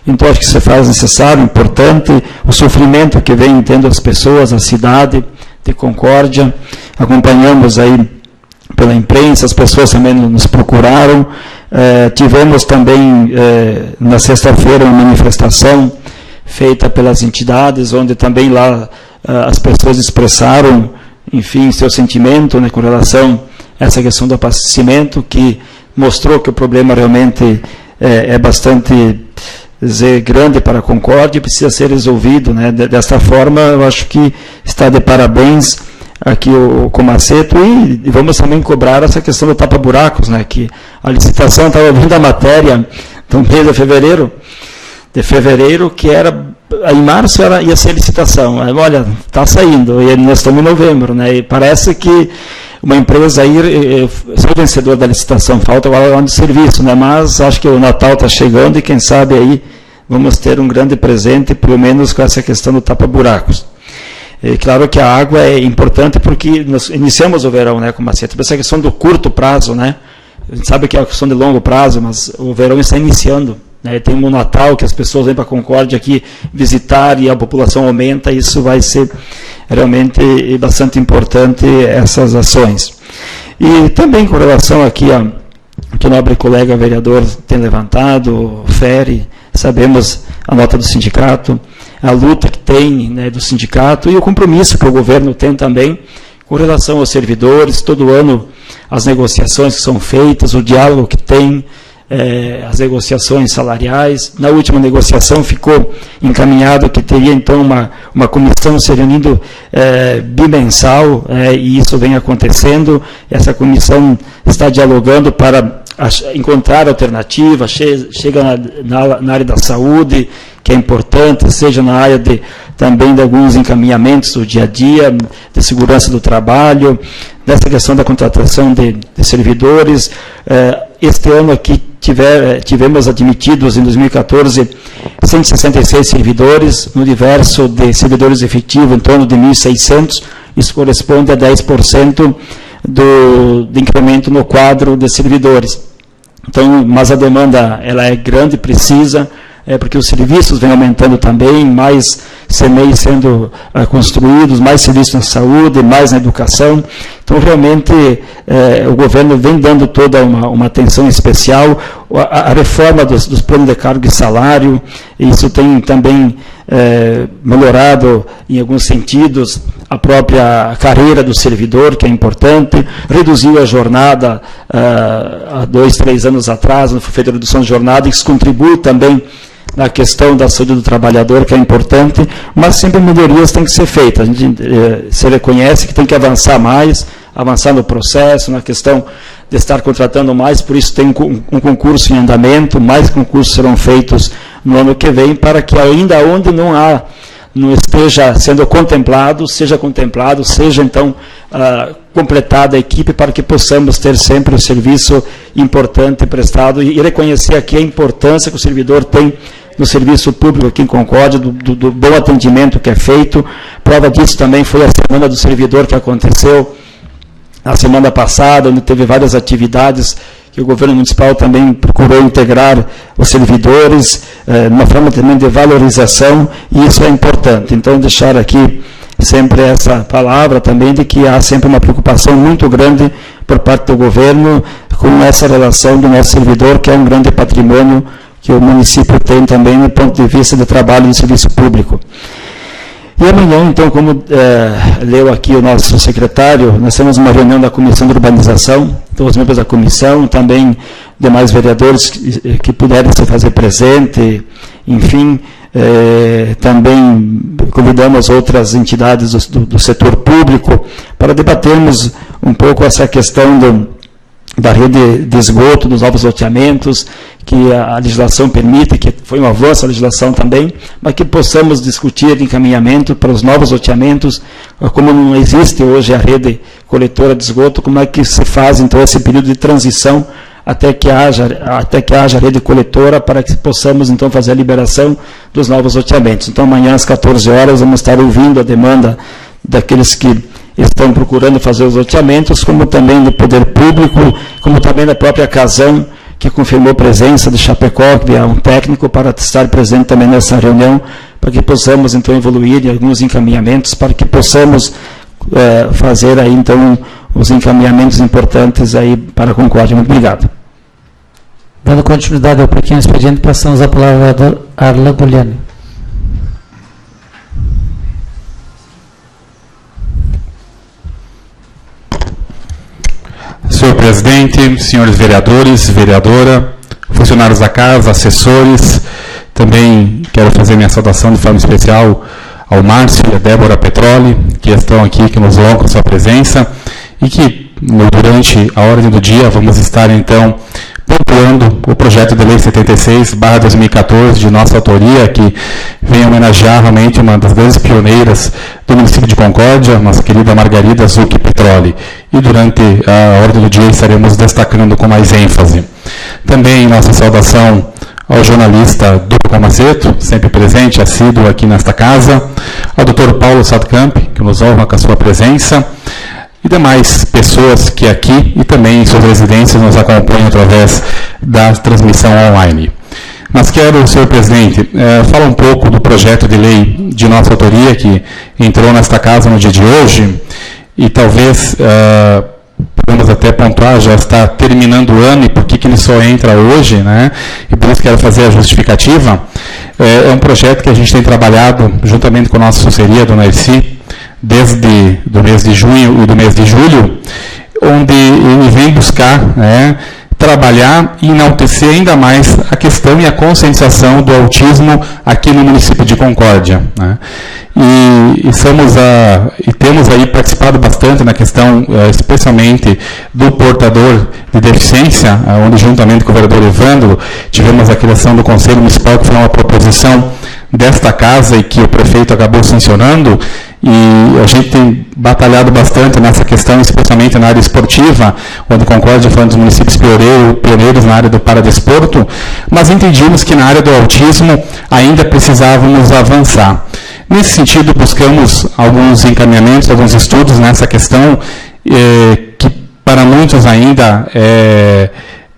Então, acho que se faz necessário, importante, o sofrimento que vem tendo as pessoas, a cidade de Concórdia. Acompanhamos aí pela imprensa, as pessoas também nos procuraram. Tivemos também, na sexta-feira, uma manifestação feita pelas entidades, onde também lá as pessoas expressaram, enfim, seu sentimento, né, com relação a essa questão do abastecimento, que mostrou que o problema realmente é bastante grande para a Concórdia e precisa ser resolvido, né? Desta forma, eu acho que está de parabéns aqui o Comaceto, e vamos também cobrar essa questão do tapa-buracos, né? Que a licitação, estava ouvindo a matéria do mês de fevereiro, que era, em março ia ser licitação. Olha, está saindo, e nós estamos em novembro, né? E parece que uma empresa aí, sou vencedor da licitação, falta agora lá no serviço, né? Mas acho que o Natal está chegando e quem sabe aí vamos ter um grande presente, pelo menos com essa questão do tapa-buracos. Claro que a água é importante porque nós iniciamos o verão, né, com Comaceto, essa questão do curto prazo, né? A gente sabe que é uma questão de longo prazo, mas o verão está iniciando, né? Tem um Natal que as pessoas vêm para a Concórdia aqui visitar e a população aumenta, isso vai ser realmente bastante importante, essas ações. E também com relação aqui que o nobre colega vereador tem levantado, fere, sabemos a nota do sindicato, a luta que tem, né, do sindicato e o compromisso que o governo tem também com relação aos servidores, todo ano as negociações que são feitas, o diálogo que tem, as negociações salariais. Na última negociação ficou encaminhado que teria então uma comissão se reunindo bimensal, e isso vem acontecendo. Essa comissão está dialogando para encontrar alternativas, chega na área da saúde, que é importante, seja na área também de alguns encaminhamentos do dia a dia, de segurança do trabalho, dessa questão da contratação de servidores. Este ano aqui tivemos admitidos, em 2014, 166 servidores, no universo de servidores efetivos, em torno de 1.600, isso corresponde a 10% do incremento no quadro de servidores. Então, mas a demanda ela é grande, precisa, porque os serviços vêm aumentando também, mais CMEI sendo construídos, mais serviços na saúde, mais na educação. Então, realmente, o governo vem dando toda uma atenção especial. A reforma dos planos de cargo e salário, isso tem também melhorado, em alguns sentidos, a própria carreira do servidor, que é importante. Reduziu a jornada há 2, 3 anos atrás, foi feita a redução de jornada, isso contribui também na questão da saúde do trabalhador, que é importante, mas sempre melhorias têm que ser feitas. A gente se reconhece que tem que avançar mais, avançar no processo, na questão de estar contratando mais, por isso tem um concurso em andamento, mais concursos serão feitos no ano que vem, para que ainda onde não esteja sendo contemplado, seja então completada a equipe, para que possamos ter sempre o serviço importante prestado e reconhecer aqui a importância que o servidor tem no serviço público aqui em Concórdia, do bom atendimento que é feito. Prova disso também foi a Semana do Servidor que aconteceu a semana passada, onde teve várias atividades que o governo municipal também procurou integrar os servidores, uma forma também de valorização, e isso é importante. Então, deixar aqui sempre essa palavra também de que há sempre uma preocupação muito grande por parte do governo com essa relação do nosso servidor, que é um grande patrimônio que o município tem também do ponto de vista de trabalho e serviço público. E amanhã, então, como leu aqui o nosso secretário, nós temos uma reunião da Comissão de Urbanização, então os membros da comissão, também demais vereadores que puderem se fazer presente, enfim, também convidamos outras entidades do setor público para debatermos um pouco essa questão da rede de esgoto, dos novos loteamentos, que a legislação permite, que foi um avanço a legislação também, mas que possamos discutir encaminhamento para os novos loteamentos, como não existe hoje a rede coletora de esgoto, como é que se faz então esse período de transição até que haja rede coletora, para que possamos então fazer a liberação dos novos loteamentos. Então amanhã às 14 horas vamos estar ouvindo a demanda daqueles que estão procurando fazer os loteamentos, como também do poder público, como também da própria Casam, que confirmou presença de Chapecó, que é um técnico, para estar presente também nessa reunião, para que possamos então evoluir em alguns encaminhamentos, para que possamos fazer aí então os encaminhamentos importantes aí para a Concórdia. Muito obrigado. Dando continuidade ao pequeno expediente, passamos a palavra ao vereador Arlan Guglielmi. Senhor presidente, senhores vereadores, vereadora, funcionários da casa, assessores, também quero fazer minha saudação de forma especial ao Márcio e a Débora Petroli, que estão aqui, que nos honram com sua presença, e que durante a ordem do dia vamos estar então pontuando o projeto de lei 76/2014 de nossa autoria, que vem homenagear realmente uma das grandes pioneiras do município de Concórdia, nossa querida Margarida Zucchi Petroli. E durante a ordem do dia estaremos destacando com mais ênfase. Também nossa saudação ao jornalista Duplo Maceto, sempre presente, assíduo aqui nesta casa, ao Dr. Paulo Sadkamp, que nos honra com a sua presença, e demais pessoas que aqui e também em suas residências nos acompanham através da transmissão online. Mas quero, senhor presidente, falar um pouco do projeto de lei de nossa autoria, que entrou nesta casa no dia de hoje, e talvez podemos até pontuar, já está terminando o ano, e por que ele só entra hoje, né? E por isso quero fazer a justificativa. É um projeto que a gente tem trabalhado juntamente com a nossa assessoria, dona Erci, desde do mês de junho e do mês de julho, onde ele vem buscar trabalhar e enaltecer ainda mais a questão e a conscientização do autismo aqui no município de Concórdia, né? E temos aí participado bastante na questão, especialmente do portador de deficiência, onde juntamente com o vereador Evandro tivemos a criação do Conselho Municipal, que foi uma proposição desta casa e que o prefeito acabou sancionando, e a gente tem batalhado bastante nessa questão, especialmente na área esportiva, onde Concórdia foi um dos municípios pioneiros na área do paradesporto, mas entendimos que na área do autismo ainda precisávamos avançar. Nesse sentido, buscamos alguns encaminhamentos, alguns estudos nessa questão, que para muitos ainda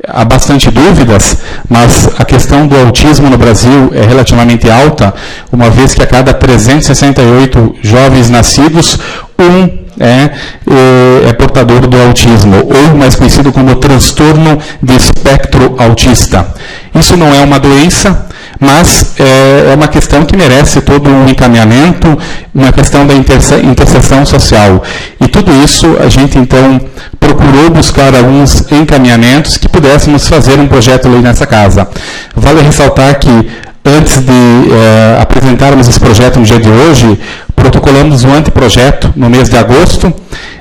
há bastante dúvidas, mas a questão do autismo no Brasil é relativamente alta, uma vez que a cada 368 jovens nascidos, um é portador do autismo, ou mais conhecido como transtorno de espectro autista. Isso não é uma doença, mas é uma questão que merece todo um encaminhamento, uma questão da interseção social. E tudo isso a gente, então, procurou buscar alguns encaminhamentos que pudéssemos fazer um projeto de lei nessa casa. Vale ressaltar que, antes de apresentarmos esse projeto no dia de hoje, protocolamos um anteprojeto no mês de agosto,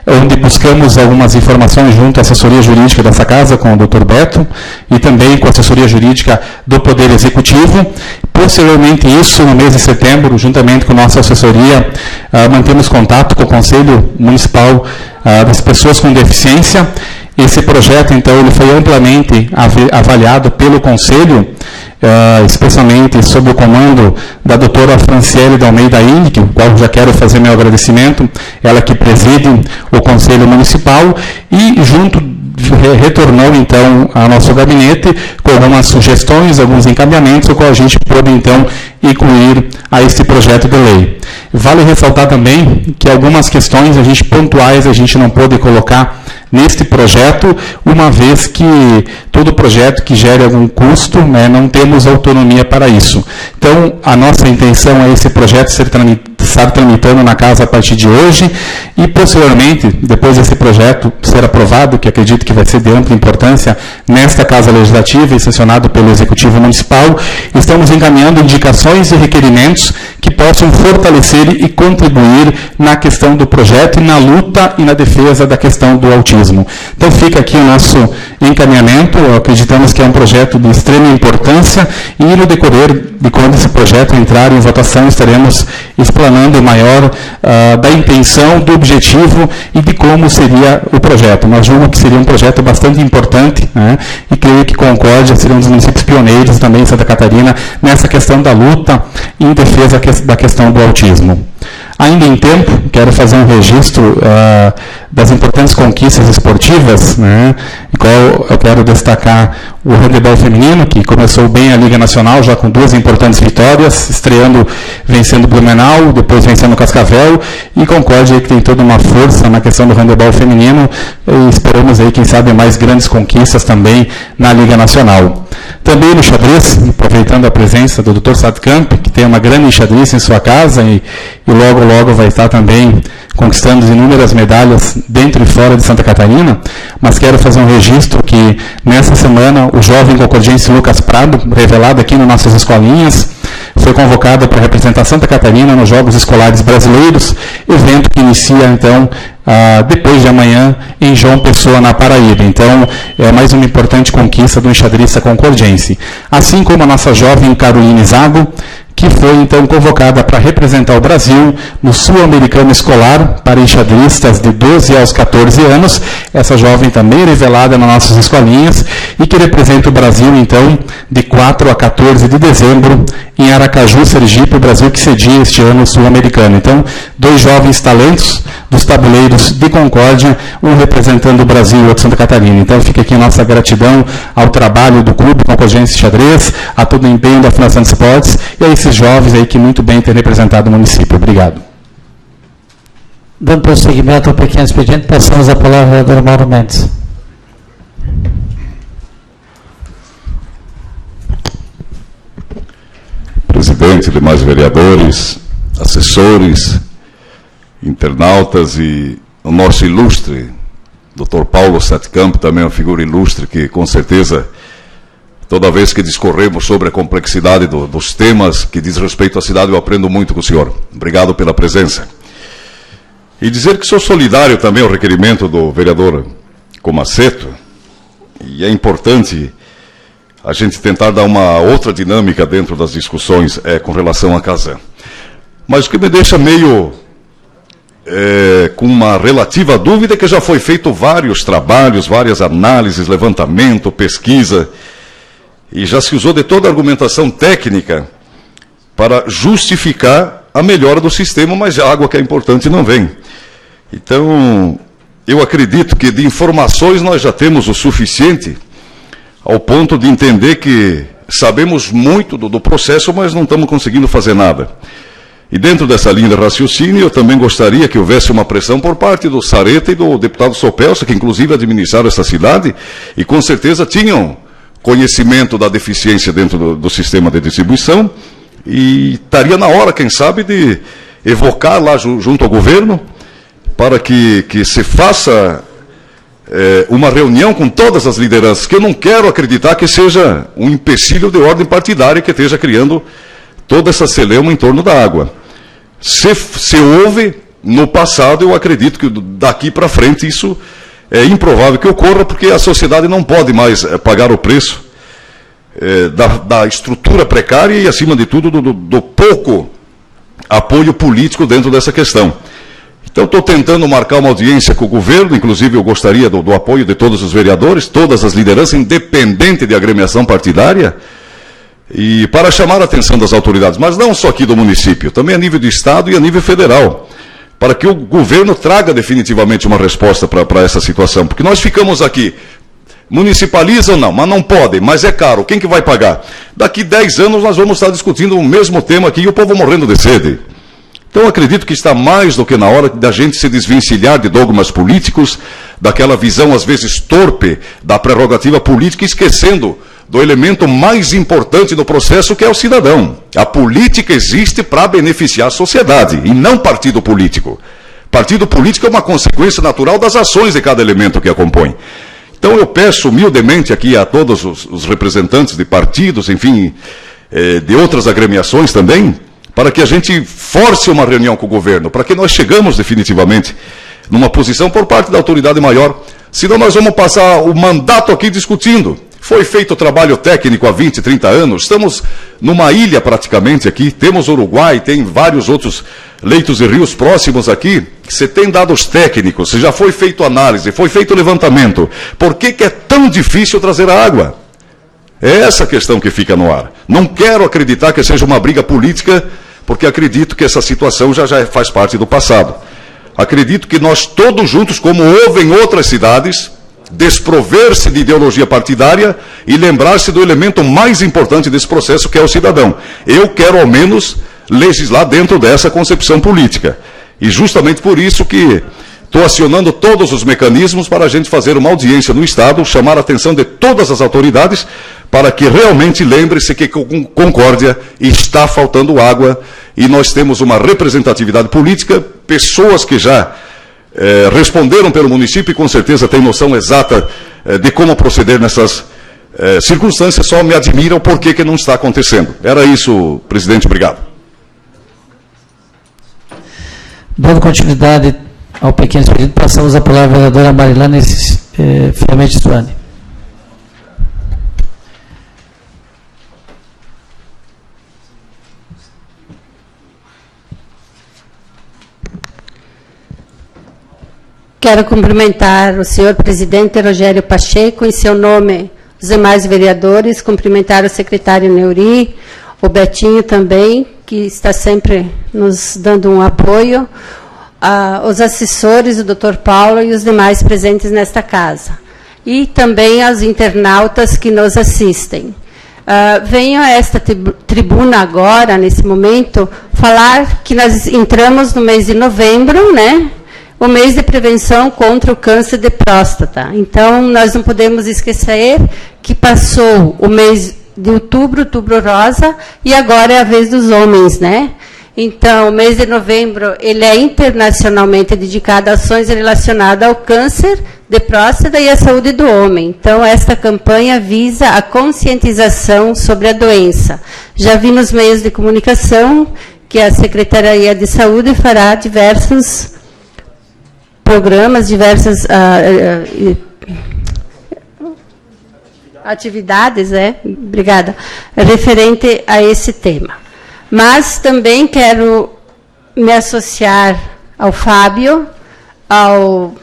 onde buscamos algumas informações junto à assessoria jurídica dessa casa, com o Dr. Beto, e também com a assessoria jurídica do Poder Executivo. Posteriormente isso, no mês de setembro, juntamente com a nossa assessoria, mantemos contato com o Conselho Municipal das Pessoas com Deficiência. Esse projeto, então, ele foi amplamente avaliado pelo Conselho, especialmente sob o comando da doutora Franciele de Almeida Índic, o qual já quero fazer meu agradecimento, ela que preside o Conselho Municipal, e retornou então ao nosso gabinete com algumas sugestões, alguns encaminhamentos, o qual a gente pôde então incluir a este projeto de lei. Vale ressaltar também que algumas questões pontuais a gente não pôde colocar neste projeto, uma vez que todo projeto que gere algum custo, né, não temos autonomia para isso. Então, a nossa intenção é esse projeto estar tramitando na casa a partir de hoje e, posteriormente, depois desse projeto ser aprovado, que acredito que vai ser de ampla importância nesta Casa Legislativa e sancionado pelo Executivo Municipal, estamos encaminhando indicações e requerimentos que possam fortalecer e contribuir na questão do projeto e na luta e na defesa da questão do autismo. Então fica aqui o nosso encaminhamento, acreditamos que é um projeto de extrema importância e no decorrer de quando esse projeto entrar em votação estaremos explanando maior da intenção, do objetivo e de como seria o projeto. Nós julgamos que seria um projeto bastante importante, né, e creio que Concórdia seria um dos municípios pioneiros também em Santa Catarina nessa questão da luta em defesa da questão do autismo. Ainda em tempo, quero fazer um registro das importantes conquistas esportivas, né, em qual eu quero destacar o handebol feminino, que começou bem a Liga Nacional, já com 2 importantes vitórias, estreando, vencendo Blumenau, depois vencendo Cascavel, e Concórdia, que tem toda uma força na questão do handebol feminino, e esperamos aí, quem sabe, mais grandes conquistas também na Liga Nacional. Também no xadrez, aproveitando a presença do Dr. Sadkamp, que tem uma grande enxadrista em sua casa e logo vai estar também conquistando inúmeras medalhas dentro e fora de Santa Catarina, mas quero fazer um registro que nessa semana o jovem concordiense Lucas Prado, revelado aqui nas nossas escolinhas, foi convocado para representar Santa Catarina nos Jogos Escolares Brasileiros, evento que inicia então depois de amanhã em João Pessoa, na Paraíba. Então, é mais uma importante conquista do enxadrista concordiense. Assim como a nossa jovem Caroline Zago, que foi então convocada para representar o Brasil no Sul-Americano Escolar para enxadristas de 12 aos 14 anos. Essa jovem também revelada nas nossas escolinhas e que representa o Brasil então de 4 a 14 de dezembro em Aracaju, Sergipe, o Brasil que cedia este ano o Sul-Americano. Então, 2 jovens talentos dos tabuleiros de Concórdia, um representando o Brasil e outro Santa Catarina. Então, fica aqui a nossa gratidão ao trabalho do Clube Concordiense Xadrez, a todo o empenho da Fundação de Esportes e a esses jovens aí que muito bem têm representado o município. Obrigado. Dando prosseguimento ao pequeno expediente, passamos a palavra ao vereador Mauro Mendes. Presidente, demais vereadores, assessores, internautas e o nosso ilustre Dr. Paulo Sadkamp, também uma figura ilustre que, com certeza, toda vez que discorremos sobre a complexidade dos temas que diz respeito à cidade, eu aprendo muito com o senhor. Obrigado pela presença. E dizer que sou solidário também ao requerimento do vereador Comaceto, e é importante a gente tentar dar uma outra dinâmica dentro das discussões com relação à Casan. Mas o que me deixa meio com uma relativa dúvida é que já foi feito vários trabalhos, várias análises, levantamento, pesquisa, e já se usou de toda a argumentação técnica para justificar a melhora do sistema, mas a água que é importante não vem. Então, eu acredito que de informações nós já temos o suficiente ao ponto de entender que sabemos muito do processo, mas não estamos conseguindo fazer nada. E dentro dessa linha de raciocínio, eu também gostaria que houvesse uma pressão por parte do Sareta e do deputado Sopelsa, que inclusive administraram essa cidade, e com certeza tinham conhecimento da deficiência dentro do sistema de distribuição, e estaria na hora, quem sabe, de evocar lá junto ao governo, para que se faça uma reunião com todas as lideranças, que eu não quero acreditar que seja um empecilho de ordem partidária que esteja criando toda essa celeuma em torno da água. Se houve no passado, eu acredito que daqui para frente isso é improvável que ocorra, porque a sociedade não pode mais pagar o preço da estrutura precária e, acima de tudo, do pouco apoio político dentro dessa questão. Então, estou tentando marcar uma audiência com o governo, inclusive eu gostaria do apoio de todos os vereadores, todas as lideranças, independente de agremiação partidária, e para chamar a atenção das autoridades, mas não só aqui do município, também a nível do Estado e a nível federal, para que o governo traga definitivamente uma resposta para essa situação, porque nós ficamos aqui, municipaliza ou não, mas não pode, mas é caro, quem que vai pagar? Daqui 10 anos nós vamos estar discutindo o mesmo tema aqui e o povo morrendo de sede. Então, acredito que está mais do que na hora da gente se desvencilhar de dogmas políticos, daquela visão, às vezes, torpe da prerrogativa política, esquecendo do elemento mais importante no processo, que é o cidadão. A política existe para beneficiar a sociedade, e não partido político. Partido político é uma consequência natural das ações de cada elemento que a compõe. Então, eu peço humildemente aqui a todos os representantes de partidos, enfim, de outras agremiações também, para que a gente force uma reunião com o governo, para que nós chegamos definitivamente numa posição por parte da autoridade maior, senão nós vamos passar o mandato aqui discutindo. Foi feito trabalho técnico há 20, 30 anos, estamos numa ilha praticamente aqui, temos Uruguai, tem vários outros leitos e rios próximos aqui, que você tem dados técnicos, já foi feito análise, foi feito levantamento. Por que é tão difícil trazer a água? É essa a questão que fica no ar. Não quero acreditar que seja uma briga política, porque acredito que essa situação já faz parte do passado. Acredito que nós todos juntos, como houve em outras cidades, desprover-se de ideologia partidária e lembrar-se do elemento mais importante desse processo, que é o cidadão. Eu quero, ao menos, legislar dentro dessa concepção política. E justamente por isso que estou acionando todos os mecanismos para a gente fazer uma audiência no Estado, chamar a atenção de todas as autoridades, para que realmente lembre-se que com Concórdia está faltando água e nós temos uma representatividade política, pessoas que já responderam pelo município e com certeza têm noção exata de como proceder nessas circunstâncias, só me admiram por que não está acontecendo. Era isso, presidente, obrigado. Dando continuidade ao pequeno pedido, passamos a palavra à vereadora Marilane Fiamete Suane. Quero cumprimentar o senhor presidente Rogério Pacheco, em seu nome, os demais vereadores, cumprimentar o secretário Neuri, o Betinho também, que está sempre nos dando um apoio, os assessores, o doutor Paulo e os demais presentes nesta casa. E também aos internautas que nos assistem. Venho a esta tribuna agora, nesse momento, falar que nós entramos no mês de novembro, né? O mês de prevenção contra o câncer de próstata. Então, nós não podemos esquecer que passou o mês de outubro rosa, e agora é a vez dos homens, né? Então, o mês de novembro, ele é internacionalmente dedicado a ações relacionadas ao câncer de próstata e à saúde do homem. Então, esta campanha visa a conscientização sobre a doença. Já vi nos meios de comunicação que a Secretaria de Saúde fará diversos programas, diversas atividades, obrigada, referente a esse tema. Mas também quero me associar ao Fábio, ao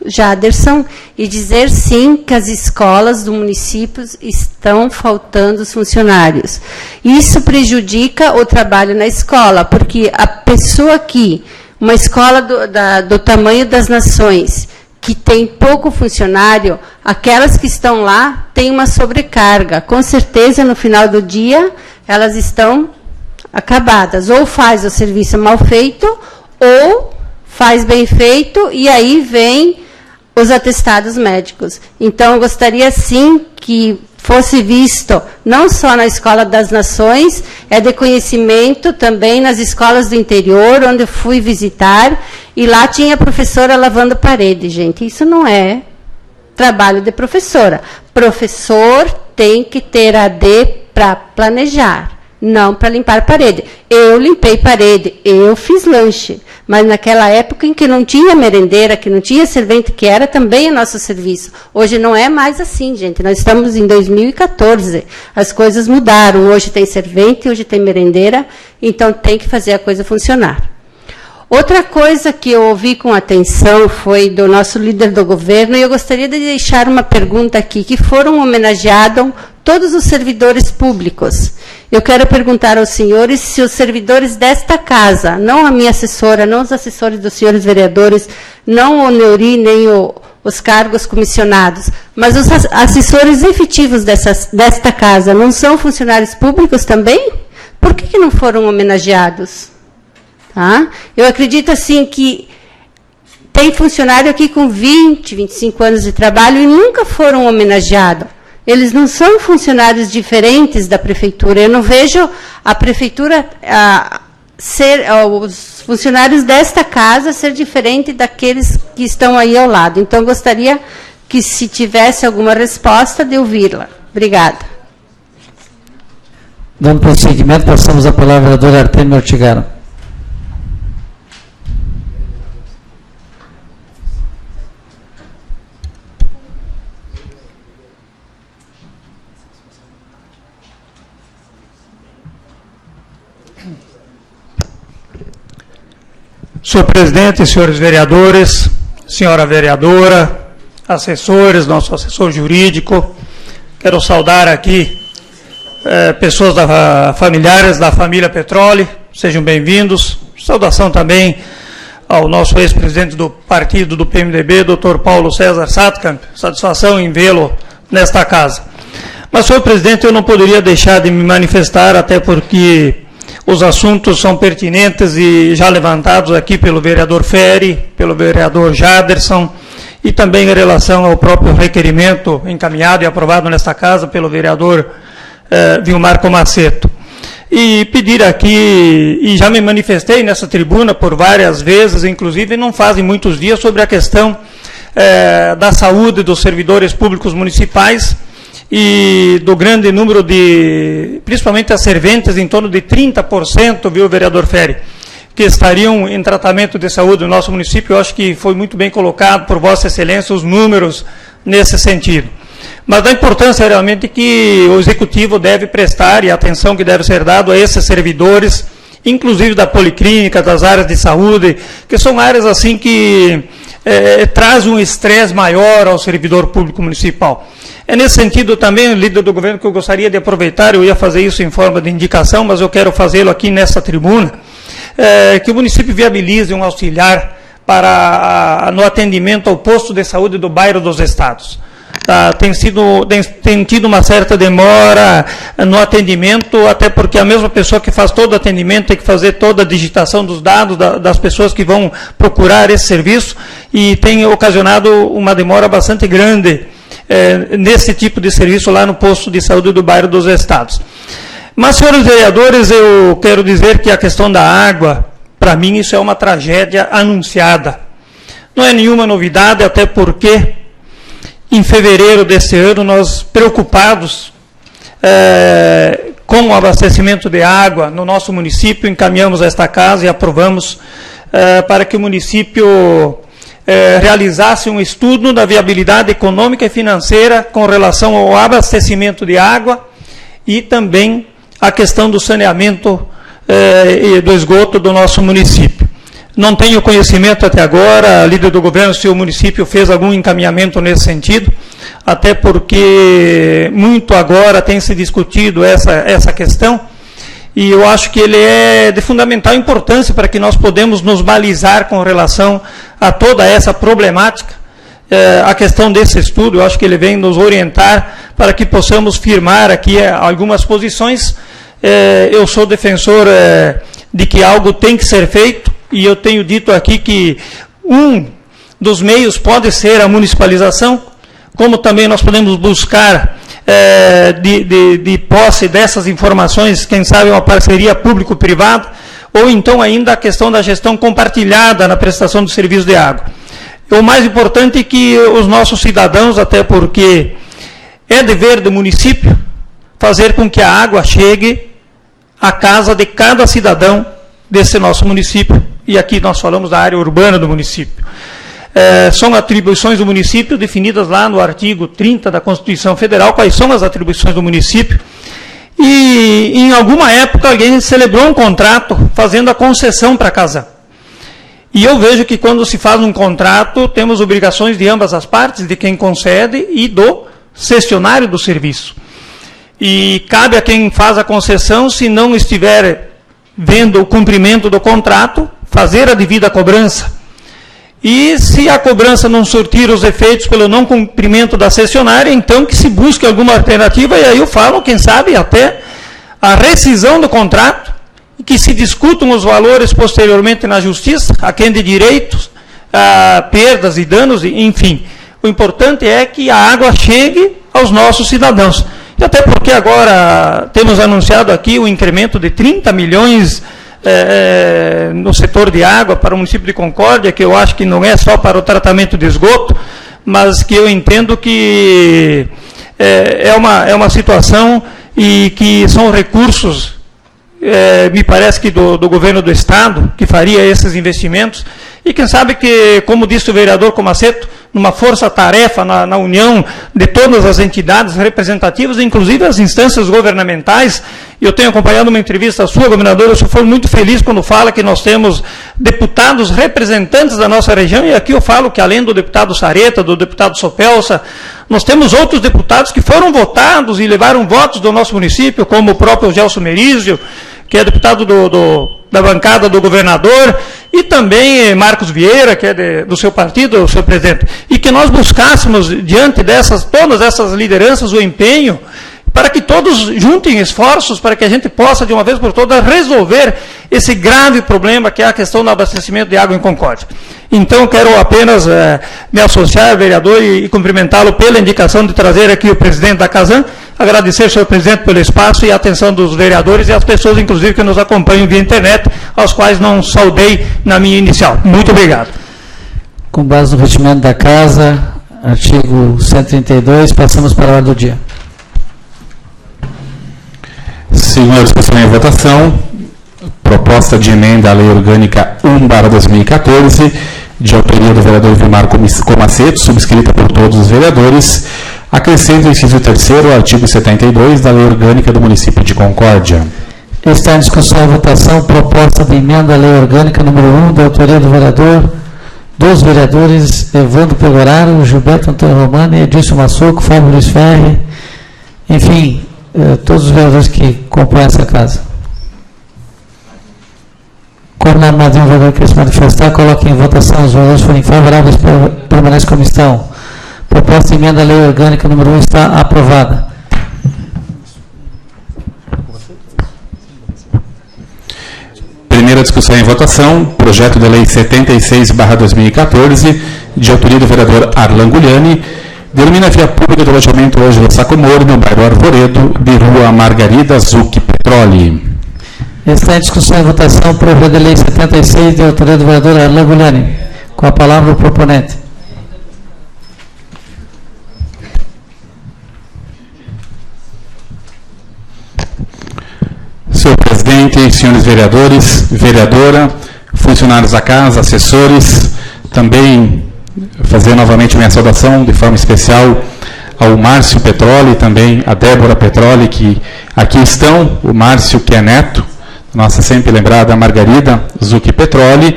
Jaderson, e dizer sim que as escolas do município estão faltando os funcionários. Isso prejudica o trabalho na escola, porque a pessoa que uma escola do tamanho das nações, que tem pouco funcionário, aquelas que estão lá têm uma sobrecarga. Com certeza, no final do dia, elas estão acabadas. Ou faz o serviço mal feito, ou faz bem feito, e aí vem os atestados médicos. Então, eu gostaria, sim, que fosse visto, não só na Escola das Nações, é de conhecimento também nas escolas do interior, onde eu fui visitar, e lá tinha professora lavando parede, gente. Isso não é trabalho de professora. Professor tem que ter AD para planejar, não para limpar parede. Eu limpei parede, eu fiz lanche, mas naquela época em que não tinha merendeira, que não tinha servente, que era também o nosso serviço. Hoje não é mais assim, gente. Nós estamos em 2014. As coisas mudaram. Hoje tem servente, hoje tem merendeira, então tem que fazer a coisa funcionar. Outra coisa que eu ouvi com atenção foi do nosso líder do governo, e eu gostaria de deixar uma pergunta aqui, que foram homenageados todos os servidores públicos. Eu quero perguntar aos senhores se os servidores desta casa, não a minha assessora, não os assessores dos senhores vereadores, não o Neuri, nem os cargos comissionados, mas os assessores efetivos desta casa, não são funcionários públicos também? Por que não foram homenageados? Tá? Eu acredito assim que tem funcionário aqui com 20, 25 anos de trabalho e nunca foram homenageados. Eles não são funcionários diferentes da prefeitura. Eu não vejo a prefeitura os funcionários desta casa ser diferente daqueles que estão aí ao lado. Então, eu gostaria que, se tivesse alguma resposta, de ouvi-la. Obrigada. Dando prosseguimento, passamos a palavra ao vereador Artemio Ortigara. Senhor presidente, senhores vereadores, senhora vereadora, assessores, nosso assessor jurídico, quero saudar aqui pessoas familiares da família Petroli, sejam bem-vindos. Saudação também ao nosso ex-presidente do partido do PMDB, Dr. Paulo César Satkamp, satisfação em vê-lo nesta casa. Mas, senhor presidente, eu não poderia deixar de me manifestar, até porque os assuntos são pertinentes e já levantados aqui pelo vereador Ferri, pelo vereador Jaderson, e também em relação ao próprio requerimento encaminhado e aprovado nesta casa pelo vereador Vilmar Comaceto. E pedir aqui, e já me manifestei nessa tribuna por várias vezes, inclusive não fazem muitos dias, sobre a questão da saúde dos servidores públicos municipais, e do grande número de, principalmente as serventes, em torno de 30%, viu, vereador Ferri, que estariam em tratamento de saúde no nosso município. Eu acho que foi muito bem colocado por Vossa Excelência os números nesse sentido. Mas da importância realmente que o Executivo deve prestar e a atenção que deve ser dada a esses servidores, inclusive da policlínica, das áreas de saúde, que são áreas assim que trazem um estresse maior ao servidor público municipal. É nesse sentido também, líder do governo, que eu gostaria de aproveitar, eu ia fazer isso em forma de indicação, mas eu quero fazê-lo aqui nessa tribuna, que o município viabilize um auxiliar no atendimento ao posto de saúde do bairro dos Estados. Tem tido uma certa demora no atendimento, até porque a mesma pessoa que faz todo o atendimento tem que fazer toda a digitação dos dados das pessoas que vão procurar esse serviço, e tem ocasionado uma demora bastante grande nesse tipo de serviço lá no posto de saúde do bairro dos Estados. Mas, senhores vereadores, eu quero dizer que a questão da água, para mim, isso é uma tragédia anunciada. Não é nenhuma novidade, até porque em fevereiro desse ano, nós, preocupados com o abastecimento de água no nosso município, encaminhamos a esta casa e aprovamos para que o município realizasse um estudo da viabilidade econômica e financeira com relação ao abastecimento de água e também a questão do saneamento e do esgoto do nosso município. Não tenho conhecimento até agora, líder do governo, se o município fez algum encaminhamento nesse sentido, até porque muito agora tem se discutido essa questão, e eu acho que ele é de fundamental importância para que nós podemos nos balizar com relação a toda essa problemática. A questão desse estudo, eu acho que ele vem nos orientar para que possamos firmar aqui algumas posições. Eu sou defensor de que algo tem que ser feito, e eu tenho dito aqui que um dos meios pode ser a municipalização, como também nós podemos buscar de posse dessas informações, quem sabe uma parceria público-privada, ou então ainda a questão da gestão compartilhada na prestação do serviço de água. O mais importante é que os nossos cidadãos, até porque é dever do município fazer com que a água chegue à casa de cada cidadão desse nosso município, e aqui nós falamos da área urbana do município. São atribuições do município definidas lá no artigo 30 da Constituição Federal, quais são as atribuições do município, e em alguma época alguém celebrou um contrato fazendo a concessão para a Casan. E eu vejo que quando se faz um contrato, temos obrigações de ambas as partes, de quem concede e do cessionário do serviço. E cabe a quem faz a concessão, se não estiver vendo o cumprimento do contrato, fazer a devida cobrança. E se a cobrança não surtir os efeitos pelo não cumprimento da cessionária, então que se busque alguma alternativa, e aí eu falo, quem sabe, até a rescisão do contrato, que se discutam os valores posteriormente na justiça, aquém de direitos, perdas e danos, enfim. O importante é que a água chegue aos nossos cidadãos. E até porque agora temos anunciado aqui o incremento de 30 milhões no setor de água para o município de Concórdia, que eu acho que não é só para o tratamento de esgoto, mas que eu entendo que é uma situação e que são recursos, me parece que do governo do Estado, que faria esses investimentos, e quem sabe que, como disse o vereador Comaceto, numa força-tarefa na união de todas as entidades representativas, inclusive as instâncias governamentais. Eu tenho acompanhado uma entrevista sua, governador, eu fui muito feliz quando fala que nós temos deputados representantes da nossa região, e aqui eu falo que além do deputado Sareta, do deputado Sopelsa, nós temos outros deputados que foram votados e levaram votos do nosso município, como o próprio Gelson Merizio, que é deputado da bancada do governador, e também Marcos Vieira, que é do seu partido, o seu presidente, e que nós buscássemos, diante todas essas lideranças, o empenho, para que todos juntem esforços, para que a gente possa, de uma vez por todas, resolver esse grave problema que é a questão do abastecimento de água em Concórdia. Então, quero apenas me associar, vereador, e cumprimentá-lo pela indicação de trazer aqui o presidente da Casan, agradecer, senhor presidente, pelo espaço e a atenção dos vereadores e as pessoas, inclusive, que nos acompanham via internet, aos quais não saudei na minha inicial. Muito obrigado. Com base no regimento da Casa, artigo 132, passamos para a ordem do dia. Senhores, passando em votação, proposta de emenda à Lei Orgânica 1/2014, de autoria do vereador Vilmar Comaceto, subscrita por todos os vereadores, acrescenta o inciso 3º ao artigo 72 da Lei Orgânica do município de Concórdia. Está em discussão e votação proposta de emenda à Lei Orgânica número 1, da autoria dos vereadores Evandro Pegoraro, Gilberto Antônio Romano, Edilson Massoco, Fábio Luiz Ferri, enfim, todos os vereadores que compõem essa casa. Como na armadilha o vereador quer se manifestar, coloque em votação. Os vereadores forem favoráveis, permanece como estão. Proposta de emenda à Lei Orgânica número 1 está aprovada. Primeira discussão em votação, projeto de lei 76/2014, de autoria do vereador Arlan Gugliani, denomina a via pública do alojamento Ângelo Sacomori, no bairro Arvoredo, de rua Margarida Zucchi Petroli. Está em discussão e votação o projeto de lei 76, de autoria do vereador Arlan Gugliani. Com a palavra o proponente. Senhor presidente, senhores vereadores, vereadora, funcionários da casa, assessores, também fazer novamente minha saudação de forma especial ao Márcio Petroli e também a Débora Petroli, que aqui estão, o Márcio, que é neto, nossa sempre lembrada Margarida Zucchi Petroli,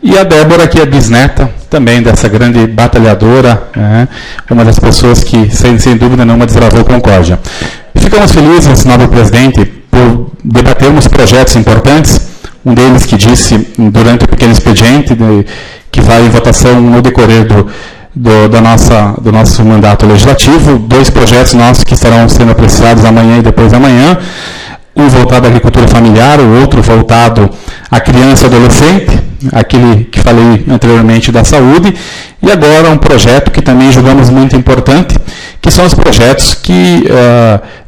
e a Débora, que é bisneta também dessa grande batalhadora, uma das pessoas que, sem dúvida nenhuma, desbravou Concórdia. Ficamos felizes, nobre presidente, por debatermos projetos importantes, um deles que disse, durante o pequeno expediente, que vai em votação no decorrer do nosso mandato legislativo, 2 projetos nossos que estarão sendo apreciados amanhã e depois da manhã, um voltado à agricultura familiar, o outro voltado à criança e adolescente, aquele que falei anteriormente da saúde, e agora um projeto que também julgamos muito importante, que são os projetos que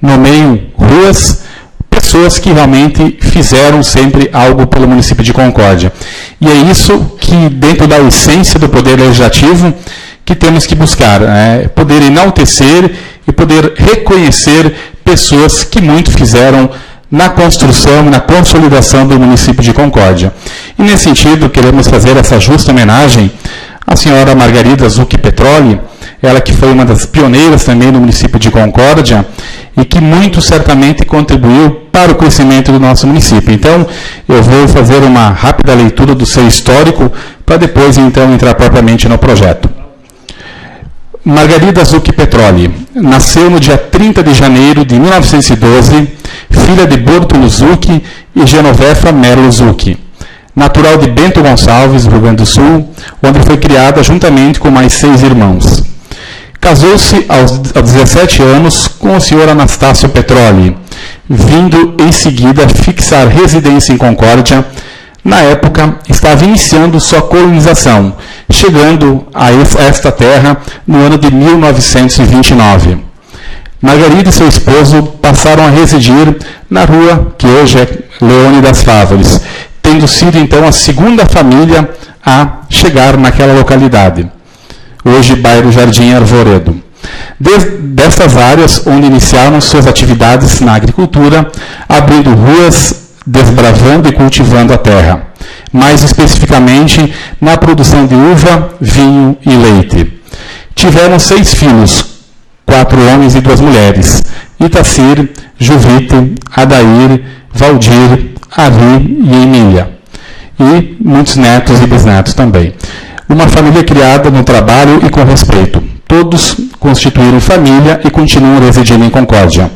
nomeiam ruas, pessoas que realmente fizeram sempre algo pelo município de Concórdia. E é isso que, dentro da essência do Poder Legislativo, que temos que buscar, poder enaltecer e poder reconhecer pessoas que muito fizeram na construção e na consolidação do município de Concórdia. E, nesse sentido, queremos fazer essa justa homenagem à senhora Margarida Zucchi Petroli, ela que foi uma das pioneiras também no município de Concórdia e que muito certamente contribuiu para o crescimento do nosso município. Então, eu vou fazer uma rápida leitura do seu histórico para depois, então, entrar propriamente no projeto. Margarida Zucchi Petroli nasceu no dia 30 de janeiro de 1912, filha de Bortolo Zucchi e Genovefa Merlo Zucchi, natural de Bento Gonçalves, Rio Grande do Sul, onde foi criada juntamente com mais 6 irmãos. Casou-se aos 17 anos com o senhor Anastácio Petroli, vindo em seguida fixar residência em Concórdia. Na época, estava iniciando sua colonização, chegando a esta terra no ano de 1929. Margarida e seu esposo passaram a residir na rua que hoje é Leone das Fávores, tendo sido então a segunda família a chegar naquela localidade, hoje bairro Jardim Arvoredo. Dessas áreas onde iniciaram suas atividades na agricultura, abrindo ruas, desbravando e cultivando a terra, mais especificamente na produção de uva, vinho e leite. Tiveram 6 filhos, 4 homens e 2 mulheres, Itacir, Juvite, Adair, Valdir, Ari e Emília, e muitos netos e bisnetos também. Uma família criada no trabalho e com respeito. Todos constituíram família e continuam residindo em Concórdia.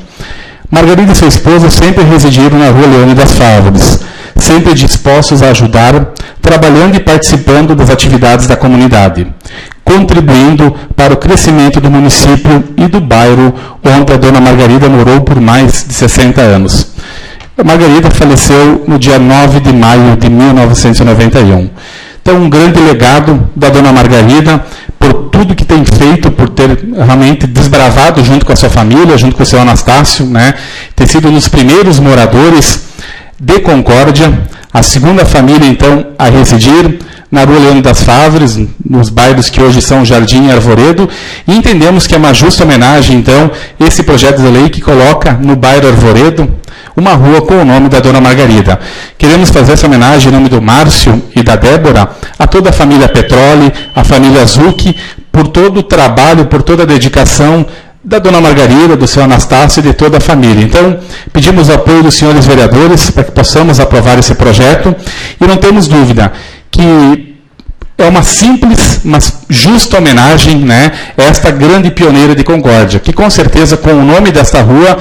Margarida e seu esposo sempre residiram na rua Leone das Fávores, sempre dispostos a ajudar, trabalhando e participando das atividades da comunidade, contribuindo para o crescimento do município e do bairro onde a dona Margarida morou por mais de 60 anos. A Margarida faleceu no dia 9 de maio de 1991. Então, um grande legado da dona Margarida, por tudo que tem feito, por ter realmente desbravado junto com a sua família, junto com o seu Anastácio, né? Ter sido um dos primeiros moradores de Concórdia, a segunda família, então, a residir na rua Leone das Fávores, nos bairros que hoje são Jardim e Arvoredo, e entendemos que é uma justa homenagem, então, esse projeto de lei que coloca no bairro Arvoredo uma rua com o nome da dona Margarida. Queremos fazer essa homenagem em nome do Márcio e da Débora a toda a família Petroli, a família Zucchi, por todo o trabalho, por toda a dedicação da dona Margarida, do seu Anastácio e de toda a família. Então, pedimos o apoio dos senhores vereadores para que possamos aprovar esse projeto, e não temos dúvida que é uma simples, mas justa homenagem, né, a esta grande pioneira de Concórdia, que com certeza, com o nome desta rua,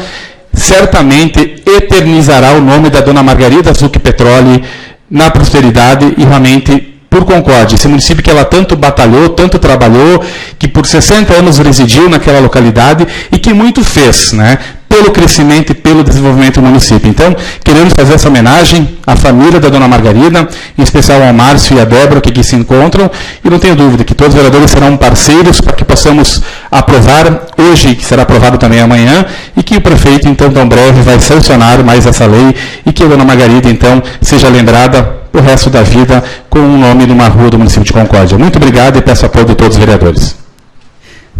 certamente eternizará o nome da dona Margarida Zucchi Petroli na prosperidade e realmente por Concórdia, esse município que ela tanto batalhou, tanto trabalhou, que por 60 anos residiu naquela localidade e que muito fez, né, pelo crescimento e pelo desenvolvimento do município. Então, queremos fazer essa homenagem à família da dona Margarida, em especial ao Márcio e à Débora, que aqui se encontram, e não tenho dúvida que todos os vereadores serão parceiros para que possamos aprovar hoje, que será aprovado também amanhã, e que o prefeito, então, tão breve, vai sancionar mais essa lei, e que a dona Margarida, então, seja lembrada o resto da vida com o nome de uma rua do município de Concórdia. Muito obrigado e peço apoio de todos os vereadores.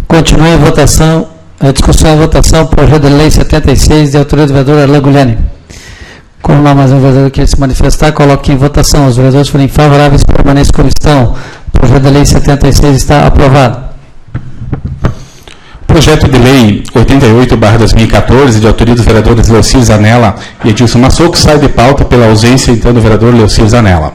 Continue a votação, a discussão e a votação, projeto de lei 76, de autoria do vereador Arlan Guglielmi. Como não há mais um vereador que quer se manifestar, coloque em votação. Os vereadores forem favoráveis, permaneçam como estão. O projeto de lei 76 está aprovado. Projeto de lei 88/2014, de autoria dos vereadores Leocir Zanella e Edilson Massoco, sai de pauta pela ausência, então, do vereador Leocir Zanella.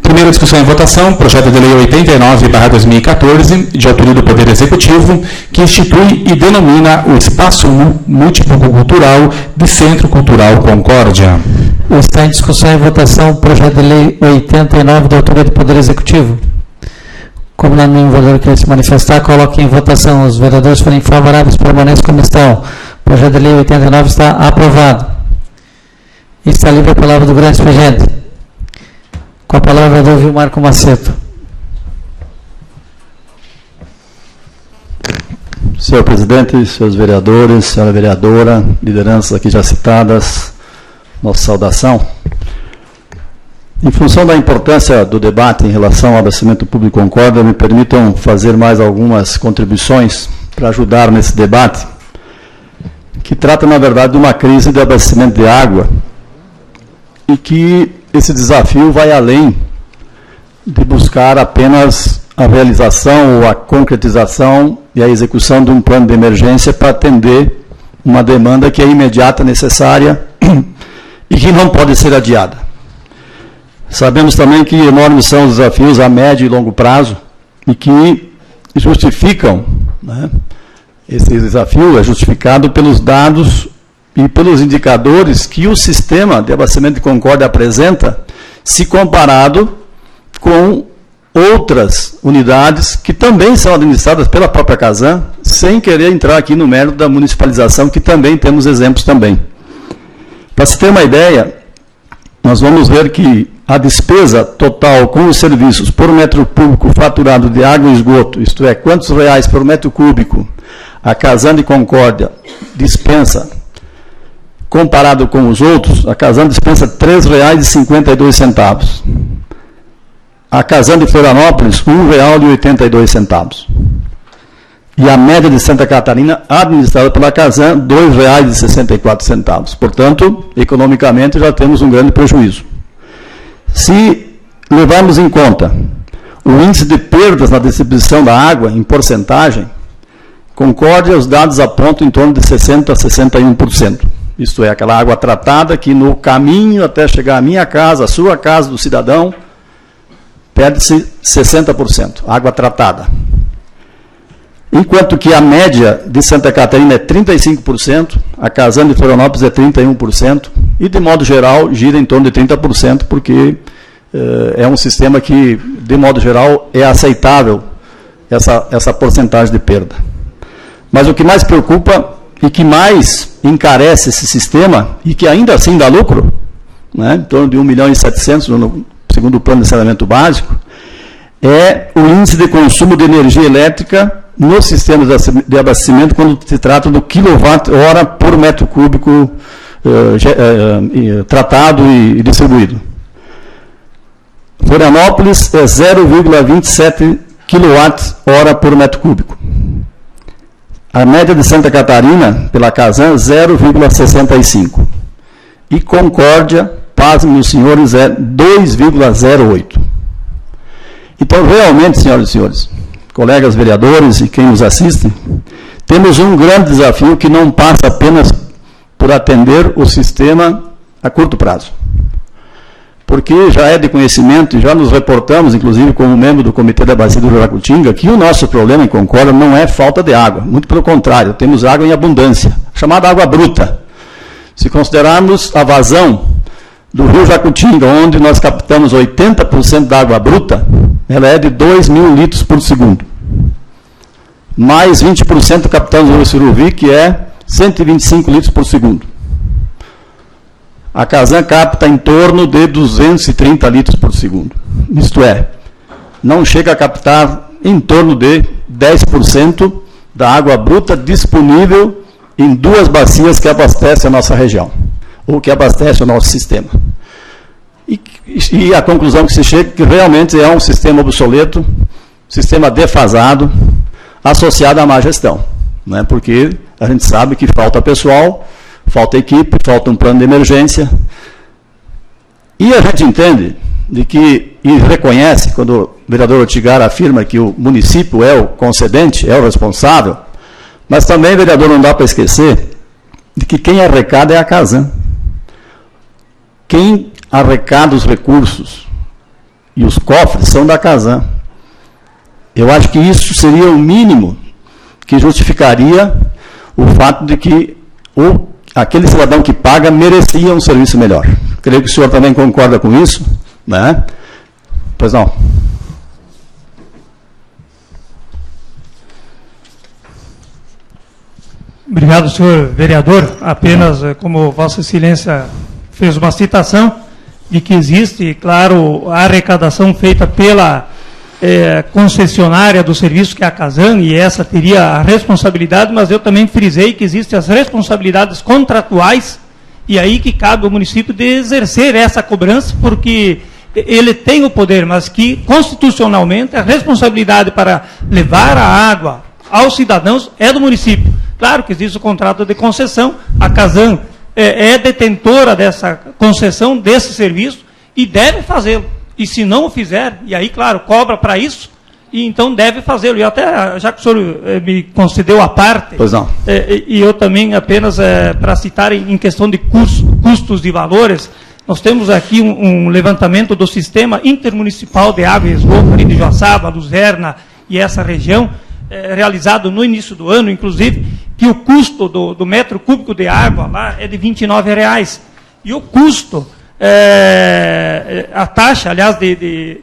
Primeira discussão em votação, projeto de lei 89/2014, de autoria do Poder Executivo, que institui e denomina o Espaço Multicultural de Centro Cultural Concórdia. Está em discussão e votação o projeto de lei 89, de autoria do Poder Executivo. Como não há nenhum vereador que quer se manifestar, coloque em votação. Os vereadores forem favoráveis, permaneçam como estão. O projeto de lei 89 está aprovado. Está livre a palavra do grande expediente. Com a palavra, o vereador Vilmarco Maceto. Senhor presidente, senhores vereadores, senhora vereadora, lideranças aqui já citadas, nossa saudação. Em função da importância do debate em relação ao abastecimento público Concórdia, me permitam fazer mais algumas contribuições para ajudar nesse debate, que trata, na verdade, de uma crise de abastecimento de água, e que esse desafio vai além de buscar apenas a realização ou a concretização e a execução de um plano de emergência para atender uma demanda que é imediata, necessária e que não pode ser adiada. Sabemos também que enormes são os desafios a médio e longo prazo e que justificam, né, esse desafio é justificado pelos dados e pelos indicadores que o sistema de abastecimento de Concórdia apresenta, se comparado com outras unidades que também são administradas pela própria Casan, sem querer entrar aqui no mérito da municipalização, que também temos exemplos também. ter uma ideia, nós vamos ver que a despesa total com os serviços por metro cúbico faturado de água e esgoto, isto é, quantos reais por metro cúbico a Casan de Concórdia dispensa, comparado com os outros, a Casan dispensa R$ 3,52. A Casan de Florianópolis, R$ 1,82. E a média de Santa Catarina, administrada pela Casan, R$ 2,64. Portanto, economicamente, já temos um grande prejuízo. Se levarmos em conta o índice de perdas na distribuição da água, em porcentagem, Concórdia, os dados apontam em torno de 60% a 61%. Isto é, aquela água tratada que no caminho até chegar à minha casa, à sua casa, do cidadão, perde-se 60%, água tratada. Enquanto que a média de Santa Catarina é 35%, a Casan de Florianópolis é 31%, e de modo geral gira em torno de 30%, porque é um sistema que, de modo geral, é aceitável essa porcentagem de perda. Mas o que mais preocupa e que mais encarece esse sistema, e que ainda assim dá lucro, né, em torno de 1.700.000 no segundo plano de saneamento básico, é o índice de consumo de energia elétrica nos sistemas de abastecimento, quando se trata do quilowatt-hora por metro cúbico tratado e distribuído. Florianópolis é 0,27 kWh por metro cúbico. A média de Santa Catarina, pela Casan, 0,65. E Concórdia, pasmem os senhores, é 2,08. Então, realmente, senhoras e senhores, colegas vereadores e quem nos assiste, temos um grande desafio que não passa apenas por atender o sistema a curto prazo. Porque já é de conhecimento, e já nos reportamos, inclusive como membro do Comitê da Bacia do Rio Jacutinga, que o nosso problema em Concórdia não é falta de água, muito pelo contrário, temos água em abundância, chamada água bruta. Se considerarmos a vazão do Rio Jacutinga, onde nós captamos 80% da água bruta, ela é de 2.000 litros por segundo. Mais 20% captamos no Rio Suruvi, que é 125 litros por segundo. A Casan capta em torno de 230 litros por segundo. Isto é, não chega a captar em torno de 10% da água bruta disponível em duas bacias que abastecem a nossa região, ou que abastecem o nosso sistema. E a conclusão que se chega é que realmente é um sistema obsoleto, sistema defasado, associado à má gestão, né? Porque a gente sabe que falta pessoal, falta equipe, falta um plano de emergência. E a gente entende de que, e reconhece, quando o vereador Ortigar afirma que o município é o concedente, é o responsável, mas também, vereador, não dá para esquecer de que quem arrecada é a Casan. Quem arrecada os recursos e os cofres são da Casan. Eu acho que isso seria o mínimo que justificaria o fato de que aquele cidadão que paga merecia um serviço melhor. Creio que o senhor também concorda com isso, né? Pois não. Obrigado, senhor vereador. Apenas, como Vossa Excelência fez uma citação, de que existe, claro, a arrecadação feita pela concessionária do serviço, que é a Casan, e essa teria a responsabilidade, mas eu também frisei que existem as responsabilidades contratuais, e aí que cabe ao município de exercer essa cobrança, porque ele tem o poder, mas que constitucionalmente a responsabilidade para levar a água aos cidadãos é do município. Claro que existe o contrato de concessão, a Casan é detentora dessa concessão, desse serviço, e deve fazê-lo. E se não o fizer, e aí, claro, cobra para isso, e então deve fazê-lo. E até, já que o senhor me concedeu a parte, pois não. E eu também, apenas para citar em questão de custos de valores, nós temos aqui um levantamento do Sistema Intermunicipal de Água e Esgoto, ali de Joaçaba, Luzerna e essa região, realizado no início do ano, inclusive, que o custo do metro cúbico de água lá é de R$ 29,00. E o custo, a taxa, aliás,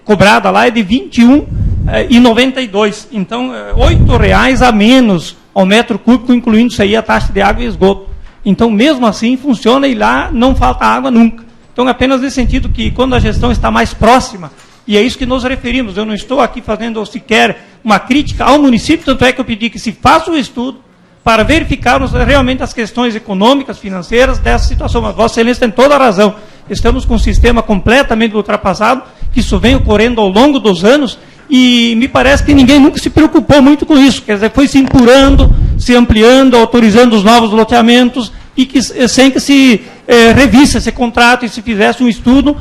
cobrada lá é de R$ 21,92. Então, R$ 8,00 a menos ao metro cúbico, incluindo isso aí a taxa de água e esgoto. Então, mesmo assim, funciona e lá não falta água nunca. Então, apenas nesse sentido que quando a gestão está mais próxima, e é isso que nos referimos, eu não estou aqui fazendo sequer uma crítica ao município, tanto é que eu pedi que se faça o estudo para verificarmos realmente as questões econômicas, financeiras dessa situação. Mas Vossa Excelência tem toda a razão. Estamos com um sistema completamente ultrapassado, que isso vem ocorrendo ao longo dos anos, e me parece que ninguém nunca se preocupou muito com isso. Quer dizer, foi se empurrando, se ampliando, autorizando os novos loteamentos, e que, sem que se revisse esse contrato e se fizesse um estudo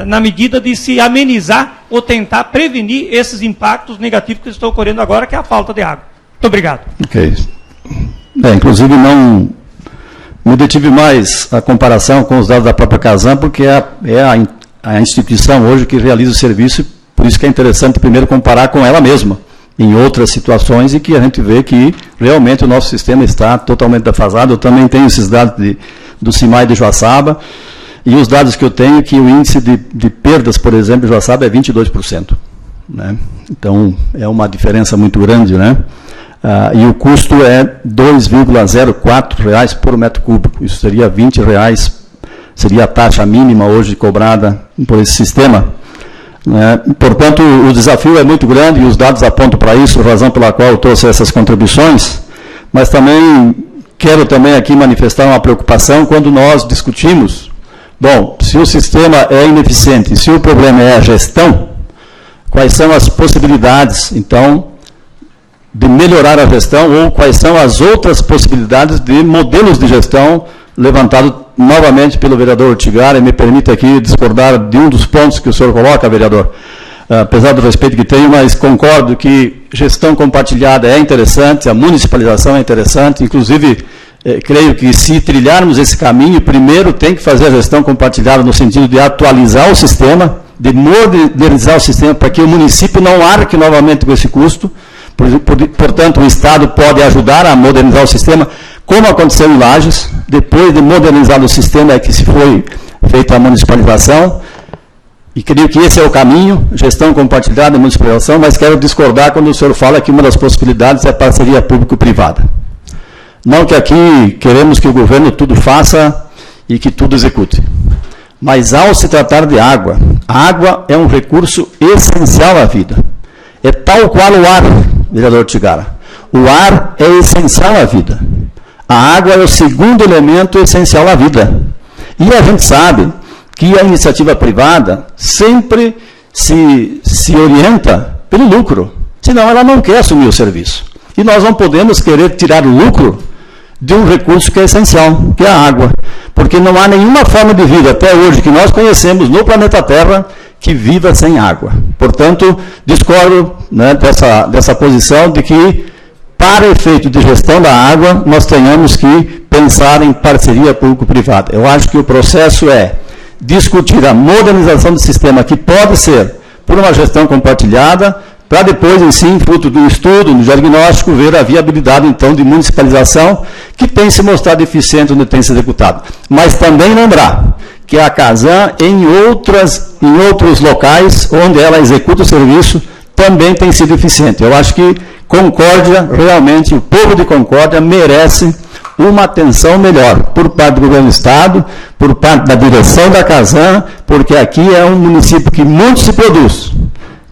na medida de se amenizar ou tentar prevenir esses impactos negativos que estão ocorrendo agora, que é a falta de água. Muito obrigado. Ok. Inclusive, não me detive mais a comparação com os dados da própria Casan, porque é a instituição hoje que realiza o serviço, por isso que é interessante primeiro comparar com ela mesma, em outras situações, e que a gente vê que realmente o nosso sistema está totalmente defasado. Eu também tenho esses dados do CIMAI de Joaçaba, e os dados que eu tenho que o índice de perdas, por exemplo, de Joaçaba é 22%. Né? Então, é uma diferença muito grande, né? E o custo é R$ 2,04 por metro cúbico. Isso seria R$ 20, seria a taxa mínima hoje cobrada por esse sistema. Portanto, o desafio é muito grande e os dados apontam para isso, razão pela qual eu trouxe essas contribuições, mas também quero aqui manifestar uma preocupação quando nós discutimos, bom, se o sistema é ineficiente, se o problema é a gestão, quais são as possibilidades, então, de melhorar a gestão, ou quais são as outras possibilidades de modelos de gestão levantados novamente pelo vereador Ortigara, e me permite aqui discordar de um dos pontos que o senhor coloca, vereador, apesar do respeito que tenho, mas concordo que gestão compartilhada é interessante, a municipalização é interessante, inclusive, creio que se trilharmos esse caminho, primeiro tem que fazer a gestão compartilhada no sentido de atualizar o sistema, de modernizar o sistema, para que o município não arque novamente com esse custo. Portanto, o Estado pode ajudar a modernizar o sistema, como aconteceu em Lages. Depois de modernizar o sistema é que se foi feita a municipalização, e creio que esse é o caminho, gestão compartilhada e municipalização, mas quero discordar quando o senhor fala que uma das possibilidades é a parceria público-privada. Não que aqui queremos que o governo tudo faça e que tudo execute, mas ao se tratar de água, a água é um recurso essencial à vida. É tal qual o ar, vereador Ortigara. O ar é essencial à vida. A água é o segundo elemento essencial à vida. E a gente sabe que a iniciativa privada sempre se orienta pelo lucro. Senão ela não quer assumir o serviço. E nós não podemos querer tirar lucro de um recurso que é essencial, que é a água. Porque não há nenhuma forma de vida até hoje que nós conhecemos no planeta Terra que viva sem água. Portanto, discordo, né, dessa posição de que, para efeito de gestão da água, nós tenhamos que pensar em parceria público-privada. Eu acho que o processo é discutir a modernização do sistema, que pode ser por uma gestão compartilhada, para depois, sim, fruto do estudo, do diagnóstico, ver a viabilidade, então, de municipalização, que tem se mostrado eficiente onde tem se executado. Mas também lembrar que a Casan, em outros locais onde ela executa o serviço, também tem sido eficiente. Eu acho que Concórdia, realmente, o povo de Concórdia merece uma atenção melhor por parte do governo do Estado, por parte da direção da Casan, porque aqui é um município que muito se produz,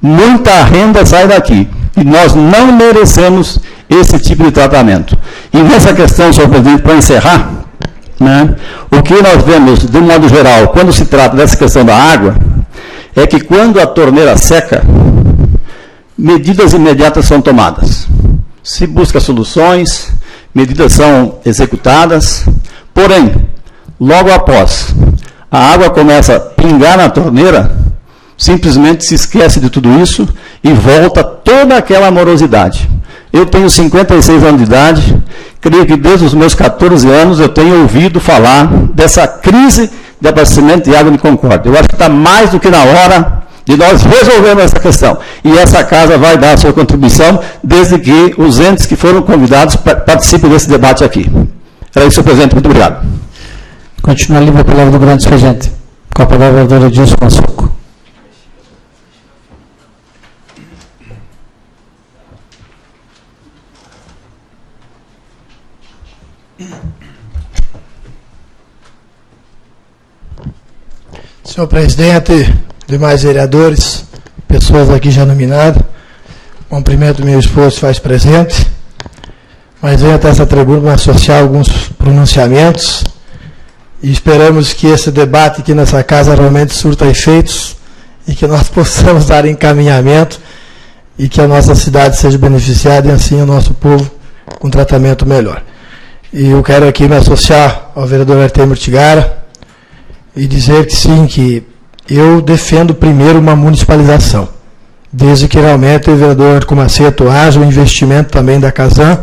muita renda sai daqui, e nós não merecemos esse tipo de tratamento. E nessa questão, senhor presidente, para encerrar, né, o que nós vemos, de um modo geral, quando se trata dessa questão da água, é que quando a torneira seca, medidas imediatas são tomadas. Se busca soluções, medidas são executadas, porém, logo após a água começa a pingar na torneira, simplesmente se esquece de tudo isso e volta toda aquela morosidade. Eu tenho 56 anos de idade, creio que desde os meus 14 anos eu tenho ouvido falar dessa crise de abastecimento de água de Concórdia. Eu acho que está mais do que na hora de nós resolvermos essa questão. E essa casa vai dar a sua contribuição, desde que os entes que foram convidados participem desse debate aqui. Era isso, senhor presidente. Muito obrigado. Continua a livre a palavra do grande presidente. Com a palavra, a vereadora Edilson Massuco. Senhor presidente, demais vereadores, pessoas aqui já nominadas, cumprimento meu esposo que faz presente, mas venho até essa tribuna para associar alguns pronunciamentos e esperamos que esse debate aqui nessa casa realmente surta efeitos e que nós possamos dar encaminhamento e que a nossa cidade seja beneficiada e assim o nosso povo com um tratamento melhor. E eu quero aqui me associar ao vereador Artemio Ortigara e dizer que sim, que eu defendo primeiro uma municipalização, desde que realmente o vereador Arco Maceto haja o investimento também da Casan,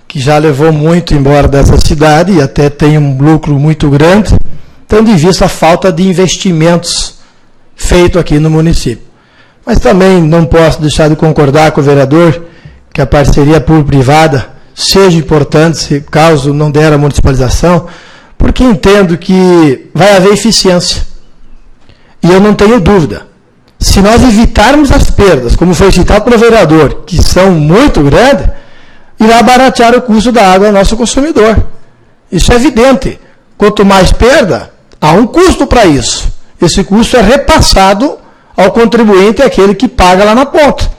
que já levou muito embora dessa cidade e até tem um lucro muito grande, tendo em vista a falta de investimentos feito aqui no município. Mas também não posso deixar de concordar com o vereador que a parceria público-privada seja importante, se caso não der a municipalização, porque entendo que vai haver eficiência. E eu não tenho dúvida. Se nós evitarmos as perdas, como foi citado pelo vereador, que são muito grandes, irá baratear o custo da água ao nosso consumidor. Isso é evidente. Quanto mais perda, há um custo para isso. Esse custo é repassado ao contribuinte, aquele que paga lá na ponta.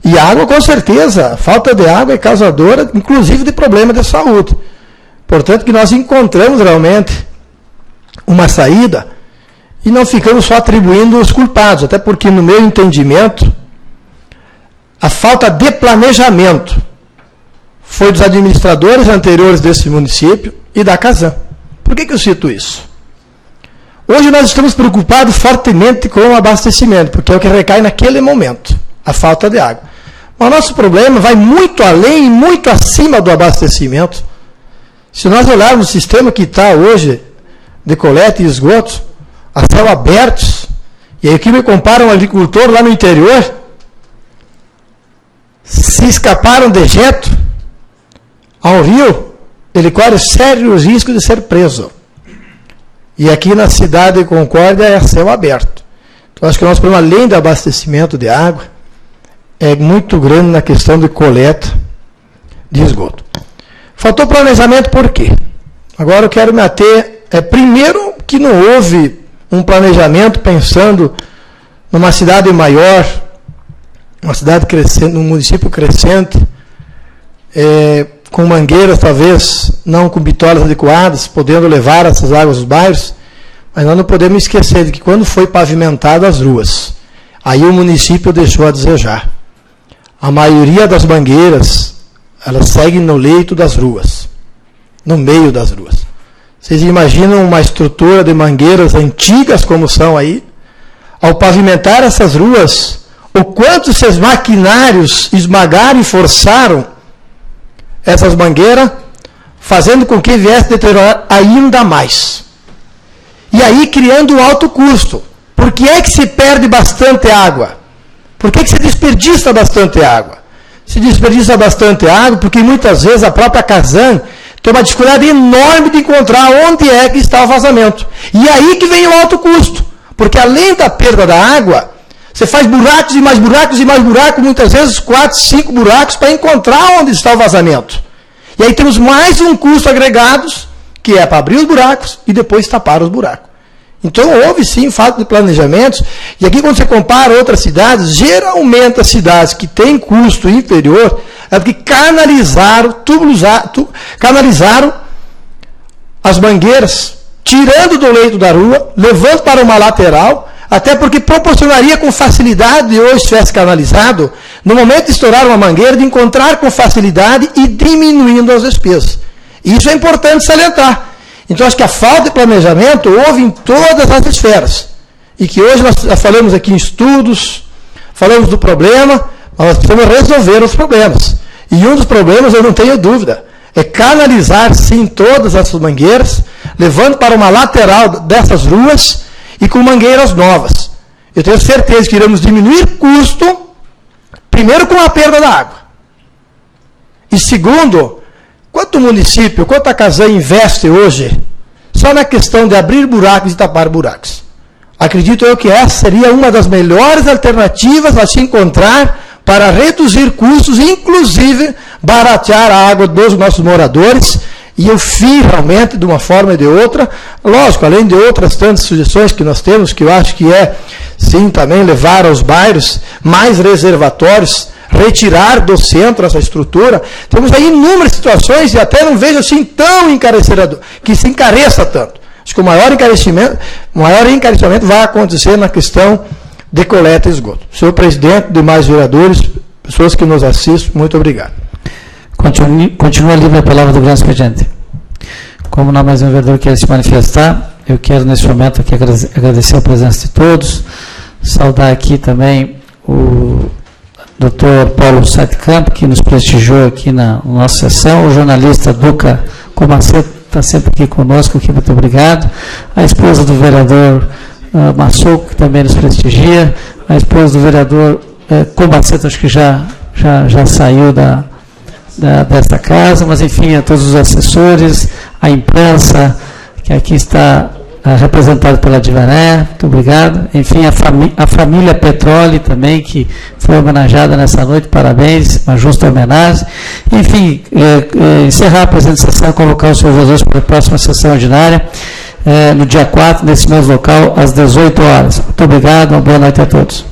E a água, com certeza, a falta de água é causadora, inclusive, de problemas de saúde. Portanto, que nós encontramos realmente uma saída e não ficamos só atribuindo os culpados, até porque, no meu entendimento, a falta de planejamento foi dos administradores anteriores desse município e da Casan. Por que eu cito isso? Hoje nós estamos preocupados fortemente com o abastecimento, porque é o que recai naquele momento, a falta de água. Mas o nosso problema vai muito além e muito acima do abastecimento. Se nós olharmos o sistema que está hoje de coleta e esgoto, a céu abertos, e aí aqui me compara um agricultor lá no interior, se escaparam de jeito ao rio, ele corre sérios riscos de ser preso. E aqui na cidade de Concórdia é céu aberto. Então acho que o nosso problema, além do abastecimento de água, é muito grande na questão de coleta de esgoto. Faltou planejamento por quê? Agora eu quero me ater, primeiro, que não houve um planejamento pensando numa cidade maior, uma cidade crescente, num município crescente, com mangueiras talvez não com bitolas adequadas, podendo levar essas águas aos bairros, mas nós não podemos esquecer de que quando foi pavimentado as ruas, aí o município deixou a desejar. A maioria das mangueiras, elas seguem no leito das ruas, no meio das ruas. Vocês imaginam uma estrutura de mangueiras antigas como são aí? Ao pavimentar essas ruas, o quanto esses maquinários esmagaram e forçaram essas mangueiras, fazendo com que viesse deteriorar ainda mais. E aí criando um alto custo. Por que é que se perde bastante água? Por que se desperdiça bastante água? Se desperdiça bastante água porque muitas vezes a própria Casan tem uma dificuldade enorme de encontrar onde é que está o vazamento. E aí que vem o alto custo. Porque além da perda da água, você faz buracos e mais buracos e mais buracos, muitas vezes 4, 5 buracos para encontrar onde está o vazamento. E aí temos mais um custo agregados, que é para abrir os buracos e depois tapar os buracos. Então houve sim falta de planejamentos, e aqui quando você compara outras cidades, geralmente as cidades que têm custo inferior, é porque canalizaram as mangueiras, tirando do leito da rua, levando para uma lateral, até porque proporcionaria com facilidade, hoje se tivesse canalizado, no momento de estourar uma mangueira, de encontrar com facilidade e diminuindo as despesas. Isso é importante salientar. Então, acho que a falta de planejamento houve em todas as esferas. E que hoje nós falamos aqui em estudos, falamos do problema, mas nós precisamos resolver os problemas. E um dos problemas, eu não tenho dúvida, é canalizar, sim, todas essas mangueiras, levando para uma lateral dessas ruas e com mangueiras novas. Eu tenho certeza que iremos diminuir custo, primeiro com a perda da água. E segundo, quanto o município, quanto a Casan investe hoje, só na questão de abrir buracos e tapar buracos. Acredito eu que essa seria uma das melhores alternativas a se encontrar para reduzir custos, inclusive baratear a água dos nossos moradores E eu fiz realmente, de uma forma e de outra, lógico, além de outras tantas sugestões que nós temos, que eu acho que é, sim, também levar aos bairros mais reservatórios, retirar do centro essa estrutura. Temos aí inúmeras situações, e até não vejo assim tão encarecedor, que se encareça tanto. Acho que o maior encarecimento vai acontecer na questão de coleta e esgoto. Senhor presidente, demais vereadores, pessoas que nos assistem, muito obrigado. Continua livre a palavra do grande expediente. Como não mais um vereador quer se manifestar, eu quero nesse momento aqui agradecer a presença de todos, saudar aqui também o Dr. Paulo Satkamp, que nos prestigiou aqui na nossa sessão, o jornalista Duca Comaceto está sempre aqui conosco, aqui, muito obrigado, a esposa do vereador Massoco, que também nos prestigia, a esposa do vereador Comaceto, acho que já saiu desta casa, mas enfim, a todos os assessores, a imprensa, que aqui está representada pela Divané, muito obrigado. Enfim, a família Petroli também, que foi homenageada nessa noite, parabéns, uma justa homenagem. Enfim, encerrar a presente sessão, convocar os senhores vereadores para a próxima sessão ordinária, no dia 4, nesse mesmo local, às 18 horas. Muito obrigado, uma boa noite a todos.